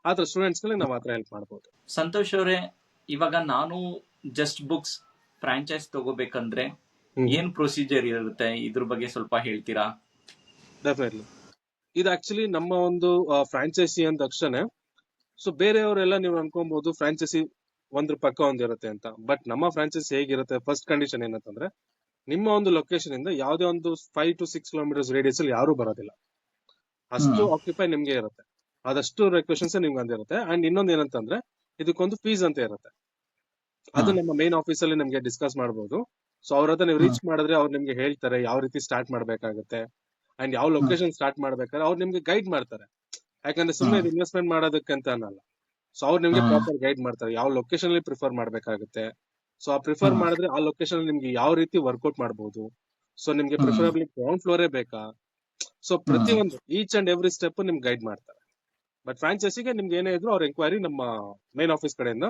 ಆತರ ಸ್ಟೂಡೆಂಟ್ಸ್ ಗಳಿಗೆ ನಾವು ಆತರ ಹೆಲ್ಪ್ ಮಾಡಬಹುದು. ಸಂತೋಷ್ ಅವರೇ, ಇವಾಗ ನಾನು ಜಸ್ಟ್ ಬುಕ್ಸ್ ಫ್ರಾಂಚೈಸ್ ತಗೋಬೇಕಂದ್ರೆ ಏನ್ ಪ್ರೊಸೀಜರ್ ಇರುತ್ತೆ, ಇದ್ರ ಬಗ್ಗೆ ಸ್ವಲ್ಪ ಹೇಳ್ತೀರಾ? ಡೆಫಿನೆಟ್ಲಿ. ಇದು ಆಕ್ಚುಲಿ ನಮ್ಮ ಒಂದು ಫ್ರಾಂಚೈಸಿ ಅಂದ ತಕ್ಷಣ ಸೊ ಬೇರೆಯವರೆಲ್ಲ ನೀವು ಅನ್ಕೊಬಹುದು ಫ್ರಾಂಚೈಸಿ ಒಂದ್ರ ಪಕ್ಕ ಒಂದಿರುತ್ತೆ ಅಂತ. ಬಟ್ ನಮ್ಮ ಫ್ರಾಂಚೈಸಿ ಹೇಗಿರುತ್ತೆ, ಫಸ್ಟ್ ಕಂಡೀಷನ್ ಏನಂತಂದ್ರೆ ನಿಮ್ಮ ಒಂದು ಲೊಕೇಶನ್ ಇಂದ ಯಾವುದೇ ಒಂದು 5 to 6 kilometers ರೇಡಿಯಸ್ ಅಲ್ಲಿ ಯಾರು ಬರೋದಿಲ್ಲ, ಅಷ್ಟು ಆಕ್ಯುಪೈ ನಿಮ್ಗೆ ಇರುತ್ತೆ, ಅದಷ್ಟು ರೆಕ್ವೆಷನ್ಸ್ ನಿಮ್ಗೆ ಅಂದಿರುತ್ತೆ. ಅಂಡ್ ಇನ್ನೊಂದು ಏನಂತಂದ್ರೆ ಇದಕ್ಕೊಂದು ಫೀಸ್ ಅಂತ ಇರುತ್ತೆ, ಅದು ನಮ್ಮ ಮೇನ್ ಆಫೀಸ್ ಅಲ್ಲಿ ನಿಮ್ಗೆ ಡಿಸ್ಕಸ್ ಮಾಡಬಹುದು. ಸೊ ಅವ್ರ ಹತ್ರ ನೀವು ರೀಚ್ ಮಾಡಿದ್ರೆ ಅವ್ರು ನಿಮ್ಗೆ ಹೇಳ್ತಾರೆ ಯಾವ ರೀತಿ ಸ್ಟಾರ್ಟ್ ಮಾಡ್ಬೇಕಾಗುತ್ತೆ ಅಂಡ್ ಯಾವ ಲೊಕೇಶನ್ ಸ್ಟಾರ್ಟ್ ಮಾಡ್ಬೇಕಾದ್ರೆ ಅವ್ರು ನಿಮ್ಗೆ ಗೈಡ್ ಮಾಡ್ತಾರೆ. ಯಾಕಂದ್ರೆ ಸುಮ್ಮನೆ ಇನ್ವೆಸ್ಟ್ಮೆಂಟ್ ಮಾಡೋದಕ್ಕೆ ಅಂತ ಅನ್ನಲ್ಲ. ಸೊ ಅವ್ರು ನಿಮ್ಗೆ ಪ್ರಾಪರ್ ಗೈಡ್ ಮಾಡ್ತಾರೆ ಯಾವ ಲೊಕೇಶನ್ ಅಲ್ಲಿ ಪ್ರಿಫರ್ ಮಾಡ್ಬೇಕಾಗುತ್ತೆ, ಸೊ ಆ ಪ್ರಿಫರ್ ಹ್ಮ್. ಮಾಡಿದ್ರೆ ಆ ಲೊಕೇಶನ್ ನಿಮ್ಗೆ ಯಾವ ರೀತಿ ವರ್ಕೌಟ್ ಮಾಡಬಹುದು. ಸೊ ನಿಮ್ಗೆ ಹ್ಮ್. ಪ್ರಿಫರಬ್ಲಿ ಗ್ರೌಂಡ್ ಫ್ಲೋರೇ ಬೇಕಾ. ಸೊ ಹ್ಮ್. ಪ್ರತಿಯೊಂದು ಈಚ್ ಅಂಡ್ ಎವ್ರಿ ಸ್ಟೆಪ್ ನಿಮ್ಗೆ ಗೈಡ್ ಮಾಡ್ತಾರೆ. ಬಟ್ ಫ್ರಾಂಚೈಸಿಗೆ ನಿಮ್ಗೆ ಏನೇ ಇದ್ರು ಅವ್ರ ಎಂಕ್ವೈರಿ ನಮ್ಮ ಮೇನ್ ಆಫೀಸ್ ಕಡೆಯಿಂದ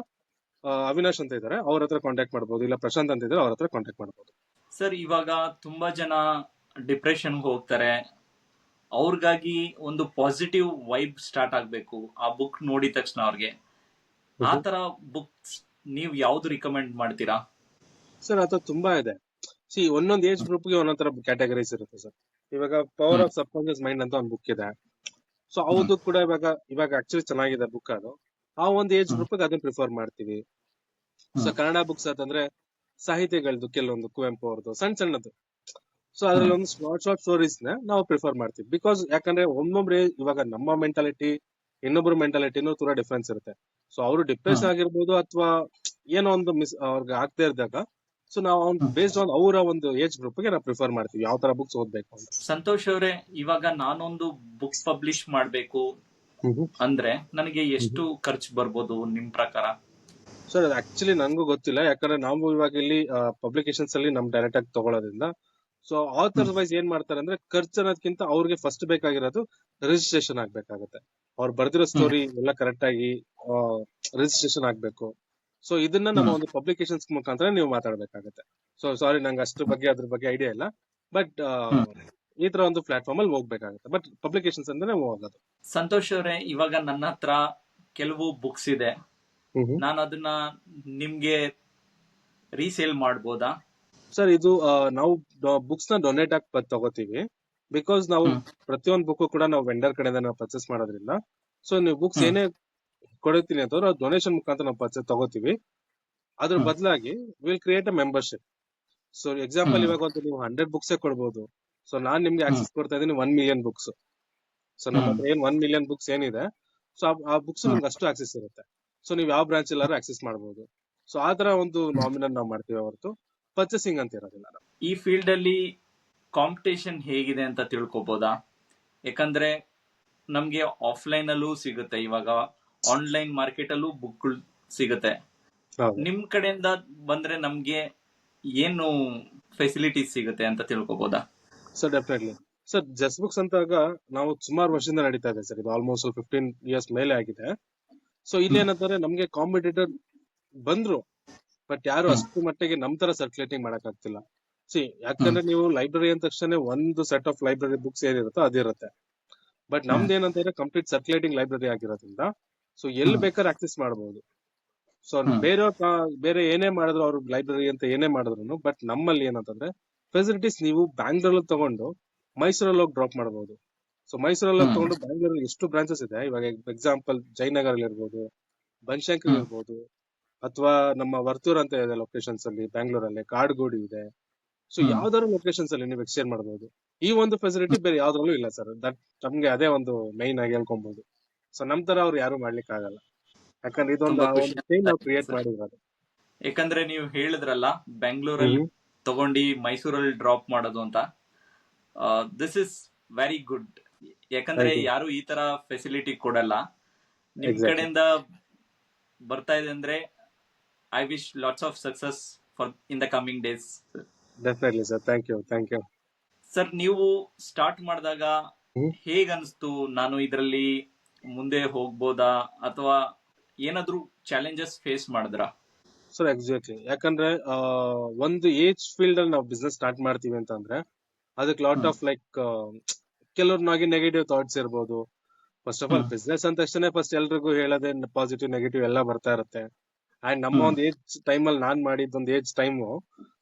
ಅವಿನಾಶ್ ಅಂತ ಇದ್ದಾರೆ, ಅವ್ರ ಹತ್ರ ಕಾಂಟ್ಯಾಕ್ಟ್ ಮಾಡಬಹುದು, ಇಲ್ಲ ಪ್ರಶಾಂತ್ ಅಂತ ಇದ್ದಾರೆ, ಅವ್ರ ಹತ್ರ ಕಾಂಟ್ಯಾಕ್ಟ್ ಮಾಡಬಹುದು. ಸರ್, ಇವಾಗ ತುಂಬಾ ಜನ ಡಿಪ್ರೆಷನ್ಗೆ ಹೋಗ್ತಾರೆ. ಅವ್ರಿಗಾಗಿ ಒಂದು ಪಾಸಿಟಿವ್ ವೈಬ್ ಸ್ಟಾರ್ಟ್ ಆಗ್ಬೇಕು ಆ ಬುಕ್ ನೋಡಿದ ತಕ್ಷಣ ಅವ್ರಿಗೆ. ಆ ತರ ಬುಕ್ಸ್ ನೀವ್ ಯಾವ್ದು ರಿಕಮೆಂಡ್ ಮಾಡ್ತೀರಾ? ಸರ್ ಅದು ತುಂಬಾ ಇದೆ. ಸಿ ಒಂದೊಂದು ಏಜ್ ಗ್ರೂಪ್ ಗೆ ಒಂದೊಂದ್ ತರ ಕ್ಯಾಟಗರೀಸ್ ಇರುತ್ತೆ ಸರ್. ಇವಾಗ power hmm. Of sub conscious mind ಅಂತ ಒಂದು ಬುಕ್ ಇದೆ. ಸೊ ಹ್ಮ್. ಅವ್ದು ಕೂಡ ಇವಾಗ ಇವಾಗ ಆಕ್ಚುಲಿ ಚೆನ್ನಾಗಿದೆ ಬುಕ್ ಅದು. ಆ ಒಂದು ಏಜ್ ಹ್ಮ್. ಗ್ರೂಪ್ ಅದನ್ನ ಪ್ರಿಫರ್ ಮಾಡ್ತೀವಿ. ಸೊ ಹ್ಮ್. ಕನ್ನಡ ಬುಕ್ಸ್ ಅಂತಂದ್ರೆ ಸಾಹಿತ್ಯಗಳದ್ದು ಕೆಲವೊಂದು ಕುವೆಂಪು ಅವ್ರದ್ದು ಸಣ್ಣ ಸಣ್ಣದು. ಸೊ ಅದ್ರಲ್ಲಿ ಹ್ಮ್. ಒಂದು ಶಾರ್ಟ್ ಸ್ಟೋರೀಸ್ ನ ನಾವು ಪ್ರಿಫರ್ ಮಾಡ್ತೀವಿ. ಬಿಕಾಸ್ ಯಾಕಂದ್ರೆ ಒಮ್ಮೊಬ್ರೆ ಇವಾಗ ನಮ್ಮ ಮೆಂಟಾಲಿಟಿ ಇನ್ನೊಬ್ರು ಮೆಂಟಾಲಿಟಿನೂ ತುಂಬಾ ಡಿಫ್ರೆನ್ಸ್ ಇರುತ್ತೆ. ಸೊ ಅವರು ಡಿಪ್ರೆಷನ್ ಹ್ಮ್. ಆಗಿರ್ಬೋದು ಅಥವಾ ಏನೋ ಒಂದು ಮಿಸ್ ಅವ್ರಿಗೆ ಆಗ್ತಾ ಇದ್ದಾಗ, ಸೊ ನಾವು ಅವ್ನ್ ಹ್ಮ್. ಬೇಸ್ಡ್ ಆನ್ ಅವರ ಒಂದು ಏಜ್ ಗ್ರೂಪ್ ಗೆ ನಾವು ಪ್ರಿಫರ್ ಮಾಡ್ತೀವಿ ಯಾವ ತರ ಬುಕ್ಸ್ ಓದ್ಬೇಕು ಅಂತ. ಸಂತೋಷ್ ಅವರೇ, ಇವಾಗ ನಾನೊಂದು ಬುಕ್ ಪಬ್ಲಿಷ್ ಮಾಡ್ಬೇಕು ಅಂದ್ರೆ ನನಗೆ ಎಷ್ಟು ಖರ್ಚು ಬರ್ಬೋದು ನಿಮ್ ಪ್ರಕಾರ? ಸರ್ ಅದು ಆಕ್ಚುಲಿ ನಂಗೂ ಗೊತ್ತಿಲ್ಲ, ಯಾಕಂದ್ರೆ ನಾವು ಇವಾಗ ಇಲ್ಲಿ ಪಬ್ಲಿಕೇಶನ್ಸ್ ಅಲ್ಲಿ ನಮ್ ಡೈರೆಕ್ಟ್ ಆಗಿ ತಗೊಳ್ಳೋದ್ರಿಂದ. ಸೊ ಆಥರ್ ವೈಸ್ ಏನ್ ಮಾಡ್ತಾರೆ ಅಂದ್ರೆ ಖರ್ಚು ಅನ್ನೋದಕ್ಕಿಂತ ಅವ್ರಿಗೆ ಫಸ್ಟ್ ಬೇಕಾಗಿರೋದು ರಿಜಿಸ್ಟ್ರೇಷನ್ ಆಗ್ಬೇಕಾಗತ್ತೆ. ಅವ್ರು ಬರ್ದಿರೋ ಹ್ಮ್. ಸ್ಟೋರಿ ಎಲ್ಲ ಕರೆಕ್ಟ್ ಆಗಿ ರಿಜಿಸ್ಟ್ರೇಷನ್ ಆಗ್ಬೇಕು. ಸೊ ಇದನ್ನ ನಮ್ಮ ಹ್ಮ್. ಒಂದು ಪಬ್ಲಿಕೇಶನ್ಸ್ ಮುಖಾಂತರ ನೀವು ಮಾತಾಡ್ಬೇಕಾಗತ್ತೆ. ಸೊ ಸಾರಿ, ನಂಗೆ ಅದ್ರ ಬಗ್ಗೆ ಐಡಿಯಾ ಇಲ್ಲ. ಬಟ್ ಹ್ಮ್. ಈ ತರ ಒಂದು ಪ್ಲಾಟ್ಫಾರ್ಮ್ ಅಲ್ಲಿ ಹೋಗ್ಬೇಕಾಗತ್ತೆ. ಬಟ್ ಪಬ್ಲಿಕೇಶನ್ಸ್ ಅಂದ್ರೆ ಹೋಗೋದು. ಸಂತೋಷ್ ಅವರೇ, ಇವಾಗ ನನ್ನ ಹತ್ರ ಕೆಲವು ಬುಕ್ಸ್ ಇದೆ. ಹ್ಮ್ ನಾನು ಅದನ್ನ ನಿಮ್ಗೆ ರೀಸೇಲ್ ಮಾಡ್ಬೋದಾ? ಸರ್ ಇದು ನಾವು ಬುಕ್ಸ್ ನ ಡೊನೇಟ್ ಆಗಿ ತಗೋತೀವಿ. ಬಿಕಾಸ್ ನಾವು ಹ್ಮ್. ಪ್ರತಿಯೊಂದು ಬುಕ್ ಕೂಡ ನಾವು ವೆಂಡರ್ ಕಡೆಯಿಂದ ನಾವು ಪರ್ಚೇಸ್ ಮಾಡೋದ್ರಿಂದ. ಸೊ ನೀವು ಬುಕ್ಸ್ ಹ್ಮ್. ಏನೇ ಕೊಡುತ್ತೀನಿ ಅಂತಂದ್ರೆ ಡೊನೇಷನ್ ಮುಖಾಂತರ ನಾವು ಪರ್ಚೇಸ್ ತಗೋತೀವಿ. ಅದ್ರ ಹ್ಮ್. ಬದಲಾಗಿ will create a membership. So example hmm. ಇವಾಗ ಒಂದು ನೀವು 100 ಬುಕ್ಸ್ ಕೊಡ್ಬೋದು. ಸೊ ನಾನ್ ನಿಮ್ಗೆ ಹ್ಮ್. ಆಕ್ಸೆಸ್ ಕೊಡ್ತಾ ಇದ್ದೀನಿ 1 ಮಿಲಿಯನ್ ಬುಕ್ಸ್. ಸೊ ನಮ್ಮ ಹ್ಮ್. ಹತ್ರ ಏನ್ 1 ಮಿಲಿಯನ್ ಬುಕ್ಸ್ ಏನಿದೆ, ಸೊ ಆ ಬುಕ್ಸ್ ಹ್ಮ್. ನಿಮ್ಗೆ ಅಷ್ಟು ಆಕ್ಸೆಸ್ ಇರುತ್ತೆ. ಸೊ ನೀವು ಯಾವ ಬ್ರಾಂಚ್ ಎಲ್ಲಾರು ಆಕ್ಸೆಸ್ ಮಾಡಬಹುದು. ಸೊ ಆ ತರ ಒಂದು ನಾಮಿನಲ್ ನಾವು ಮಾಡ್ತೀವಿ ಹೊರತು ಪರ್ಚೇಸಿಂಗ್ ಅಂತ ಇರೋದಿಲ್ಲ. ಈ ಫೀಲ್ಡ್ ಅಲ್ಲಿ ಕಾಂಪಿಟೇಷನ್ ಹೇಗಿದೆ ಅಂತ ತಿಳ್ಕೊಬೋದಾ? ಯಾಕಂದ್ರೆ ನಮ್ಗೆ ಆಫ್ಲೈನ್ ಅಲ್ಲೂ ಸಿಗುತ್ತೆ, ಇವಾಗ ಆನ್ಲೈನ್ ಮಾರ್ಕೆಟ್ ಅಲ್ಲೂ ಬುಕ್ಗಳು ಸಿಗುತ್ತೆ. ಹೌದು ನಿಮ್ ಕಡೆಯಿಂದ ಬಂದ್ರೆ ನಮ್ಗೆ ಏನು ಫೆಸಿಲಿಟೀಸ್ ಸಿಗುತ್ತೆ ಅಂತ ತಿಳ್ಕೊಬೋದಾ? Sir, definitely. Sir just books ಅಂತಾಗ ನಾವು ಸುಮಾರು ವರ್ಷದಿಂದ ನಡೀತಾ ಇದೆ ಸರ್. ಇದು ಆಲ್ಮೋಸ್ಟ್ 15 ಇಯರ್ಸ್ ಮೇಲೆ ಆಗಿದೆ. ಸೊ ಇಲ್ಲಿ ಹ್ಮ್. ಏನಂತಾರೆ, ನಮ್ಗೆ ಕಾಂಪಿಟೇಟರ್ ಬಂದ್ರು, ಬಟ್ ಯಾರು ಹ್ಮ್. ಅಷ್ಟು ಮಟ್ಟಿಗೆ ನಮ್ ತರ ಸರ್ಕ್ಯುಲೇಟಿಂಗ್ ಮಾಡಕ್ ಆಗ್ತಿಲ್ಲ. See hmm. ಯಾಕಂದ್ರೆ ನೀವು ಲೈಬ್ರರಿ ಅಂದ ತಕ್ಷಣ ಒಂದು ಸೆಟ್ ಆಫ್ ಲೈಬ್ರರಿ ಬುಕ್ಸ್ ಏನಿರುತ್ತೋ ಅದಿರುತ್ತೆ. But hmm. ನಮ್ದು ಏನಂತ ಕಂಪ್ಲೀಟ್ ಸರ್ಕ್ಯುಲೇಟಿಂಗ್ ಲೈಬ್ರರಿ ಆಗಿರೋದ್ರಿಂದ ಸೊ ಎಲ್ಲಿ ಹ್ಮ್. ಬೇಕಾದ್ರೆ ಆಕ್ಸೆಸ್ ಮಾಡಬಹುದು. So hmm. ಬೇರೆ ಏನೇ ಮಾಡಿದ್ರು ಅವ್ರ ಲೈಬ್ರರಿ ಅಂತ ಏನೇ ಮಾಡಿದ್ರು, ಬಟ್ ನಮ್ಮಲ್ಲಿ ಏನಂತಂದ್ರೆ ಫೆಸಿಲಿಟೀಸ್ ನೀವು ಬ್ಯಾಂಗ್ಳೂರಲ್ಲಿ ತಗೊಂಡು ಮೈಸೂರಲ್ಲಿ ಹೋಗಿ ಡ್ರಾಪ್ ಮಾಡಬಹುದು. ಸೊ ಮೈಸೂರಲ್ಲಿ ಹ್ಮ್. ತಗೊಂಡು ಬ್ಯಾಂಗ್ಳೂರಲ್ಲಿ ಎಷ್ಟು ಬ್ರಾಂಚಸ್ ಇದೆ. ಇವಾಗ ಎಕ್ಸಾಂಪಲ್ ಜಯನಗರ್ ಇರ್ಬೋದು, ಬನಶಂಕರಿ ಹ್ಮ್. ಇರ್ಬೋದು, ಅಥವಾ ನಮ್ಮ ವರ್ತೂರ್ ಅಂತ ಇದೆ ಲೊಕೇಶನ್ಸ್ ಅಲ್ಲಿ, ಬ್ಯಾಂಗ್ಳೂರಲ್ಲಿ ಕಾಡ್ಗೋಡಿ ಇದೆ. ಸೊ ಹ್ಮ್. ಯಾವ್ದಾದ್ರು ಲೊಕೇಶನ್ಸ್ ಅಲ್ಲಿ ನೀವು ಎಕ್ಸ್ಚೇಂಜ್ ಮಾಡಬಹುದು. ಈ ಒಂದು ಫೆಸಿಲಿಟಿ ಬೇರೆ ಯಾವ್ದ್ರಲ್ಲೂ ಇಲ್ಲ ಸರ್. ದಟ್ ನಮ್ಗೆ ಅದೇ ಒಂದು ಮೈನ್ ಆಗಿ ಹೇಳ್ಕೊಬಹುದು. ಸೊ ನಮ್ ತರ ಅವ್ರು ಯಾರು ಮಾಡ್ಲಿಕ್ಕೆ ಆಗಲ್ಲ, ಯಾಕಂದ್ರೆ ಇದೊಂದು ತುಂಬಾ ಆ ಖುಷಿ ಒಂದು ಚೈನ್ ಆಗ್ತಾ ನಾವು ಇದೆ ಕ್ರಿಯೇಟ್ ಸರ್. ಮಾಡಿರೋದು. ಯಾಕಂದ್ರೆ ನೀವು ಹೇಳಿದ್ರಲ್ಲ, ಬೆಂಗಳೂರಲ್ಲಿ ತಗೊಂಡು ಮೈಸೂರಲ್ಲಿ ಡ್ರಾಪ್ ಮಾಡೋದು ಅಂತ. This is very good. ಯಾಕಂದ್ರೆ ಥ್ಯಾಂಕ್ ಯು. ಯಾರು ಈ ತರ ಫೆಸಿಲಿಟಿ ಕೊಡಲ್ಲ. ನಿಮ್ ಎಕ್ಸಾಕ್ಟ್ಲಿ. ಕಡೆಯಿಂದ ಬರ್ತಾ ಇದೆ ಅಂದ್ರೆ I wish lots of success for in the coming days. Definitely sir. Thank you. Sir, ನೀವು ಸ್ಟಾರ್ಟ್ ಮಾಡಿದಾಗ ಹೇಗ್ ಅನಿಸ್ತು? ನಾನು ಇದರಲ್ಲಿ ಮುಂದೆ ಹೋಗ್ಬೋದಾ ಅಥವಾ ಏನಾದ್ರೂ ಚಾಲೆಂಜಸ್ ಫೇಸ್ ಮಾಡಿದ್ರಾ? Sir exactly. ಯಾಕಂದ್ರೆ ಒಂದು ಏಜ್ ಫೀಲ್ಡ್ ಅಲ್ಲಿ ನಾವು ಬಿಸ್ನೆಸ್ ಸ್ಟಾರ್ಟ್ ಮಾಡ್ತೀವಿ ಅಂತಂದ್ರೆ ಅದಕ್ಕೆ ಲಾಟ್ ಆಫ್ ಲೈಕ್ ಕೆಲವ್ರನ್ನಾಗಿ ನೆಗೆಟಿವ್ ಥಾಟ್ಸ್ ಇರ್ಬೋದು. ಫಸ್ಟ್ ಆಫ್ ಆಲ್ ಬಿಸ್ನೆಸ್ ಅಂತ ತಕ್ಷಣ ಫಸ್ಟ್ ಎಲ್ರಿಗೂ ಹೇಳೋದೇ ಪಾಸಿಟಿವ್ ನೆಗೆಟಿವ್ ಎಲ್ಲ ಬರ್ತಾ ಇರುತ್ತೆ. ಅಂಡ್ ನಮ್ಮ ಒಂದು ಏಜ್ ಟೈಮ್ ಅಲ್ಲಿ ನಾನ್ ಮಾಡಿದ ಒಂದು age time,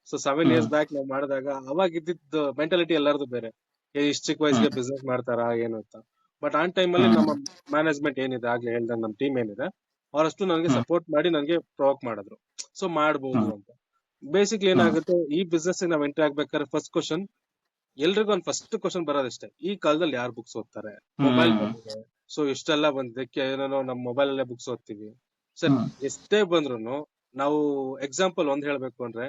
so 7 years back ನಾವು ಮಾಡಿದಾಗ ಅವಾಗ ಇದ್ದಿದ್ದು ಮೆಂಟಾಲಿಟಿ ಎಲ್ಲರದು ಬೇರೆ. ಇಷ್ಟು ಚಿಕ್ಕ ವಯಸ್ಸಿಗೆ ಬಿಸ್ನೆಸ್ ಮಾಡ್ತಾರಾ ಏನು ಅಂತ. ಬಟ್ ಆ ಟೈಮ್ ಅಲ್ಲಿ ನಮ್ಮ ಮ್ಯಾನೇಜ್ಮೆಂಟ್ ಏನಿದೆ, ಆಗ್ಲೇ ಹೇಳ್ದಂಗೆ ನಮ್ಮ ಟೀಮ್ ಏನಿದೆ, ಅವರಷ್ಟು ನನಗೆ ಸಪೋರ್ಟ್ ಮಾಡಿ ನನಗೆ ಪ್ರೊವೋಕ್ ಮಾಡಿದ್ರು. ಸೊ ಮಾಡ್ಬೋದು ಅಂತ. ಬೇಸಿಕ್ಲಿ ಏನಾಗುತ್ತೆ, ಈ ಬಿಸ್ನೆಸ್ ನಾವ್ ಎಂಟ್ರಿ ಆಗ್ಬೇಕಾದ್ರೆ ಫಸ್ಟ್ ಕ್ವಶನ್ ಎಲ್ರಿಗೂ ಒಂದು ಫಸ್ಟ್ ಕ್ವಶನ್ ಬರೋದಷ್ಟೇ, ಈ ಕಾಲದಲ್ಲಿ ಯಾರು ಬುಕ್ಸ್ ಓದ್ತಾರೆ? ಮೊಬೈಲ್ ಬಂದಿದೆ, ಸೊ ಇಷ್ಟೆಲ್ಲ ಬಂದಿದೆ, ಏನೋ ನಮ್ಮ ಮೊಬೈಲ್ ಅಲ್ಲೇ ಬುಕ್ಸ್ ಓದ್ತೀವಿ. ಸರ್ ಎಷ್ಟೇ ಬಂದ್ರು ನಾವು ಎಕ್ಸಾಂಪಲ್ ಒಂದ್ ಹೇಳ್ಬೇಕು ಅಂದ್ರೆ,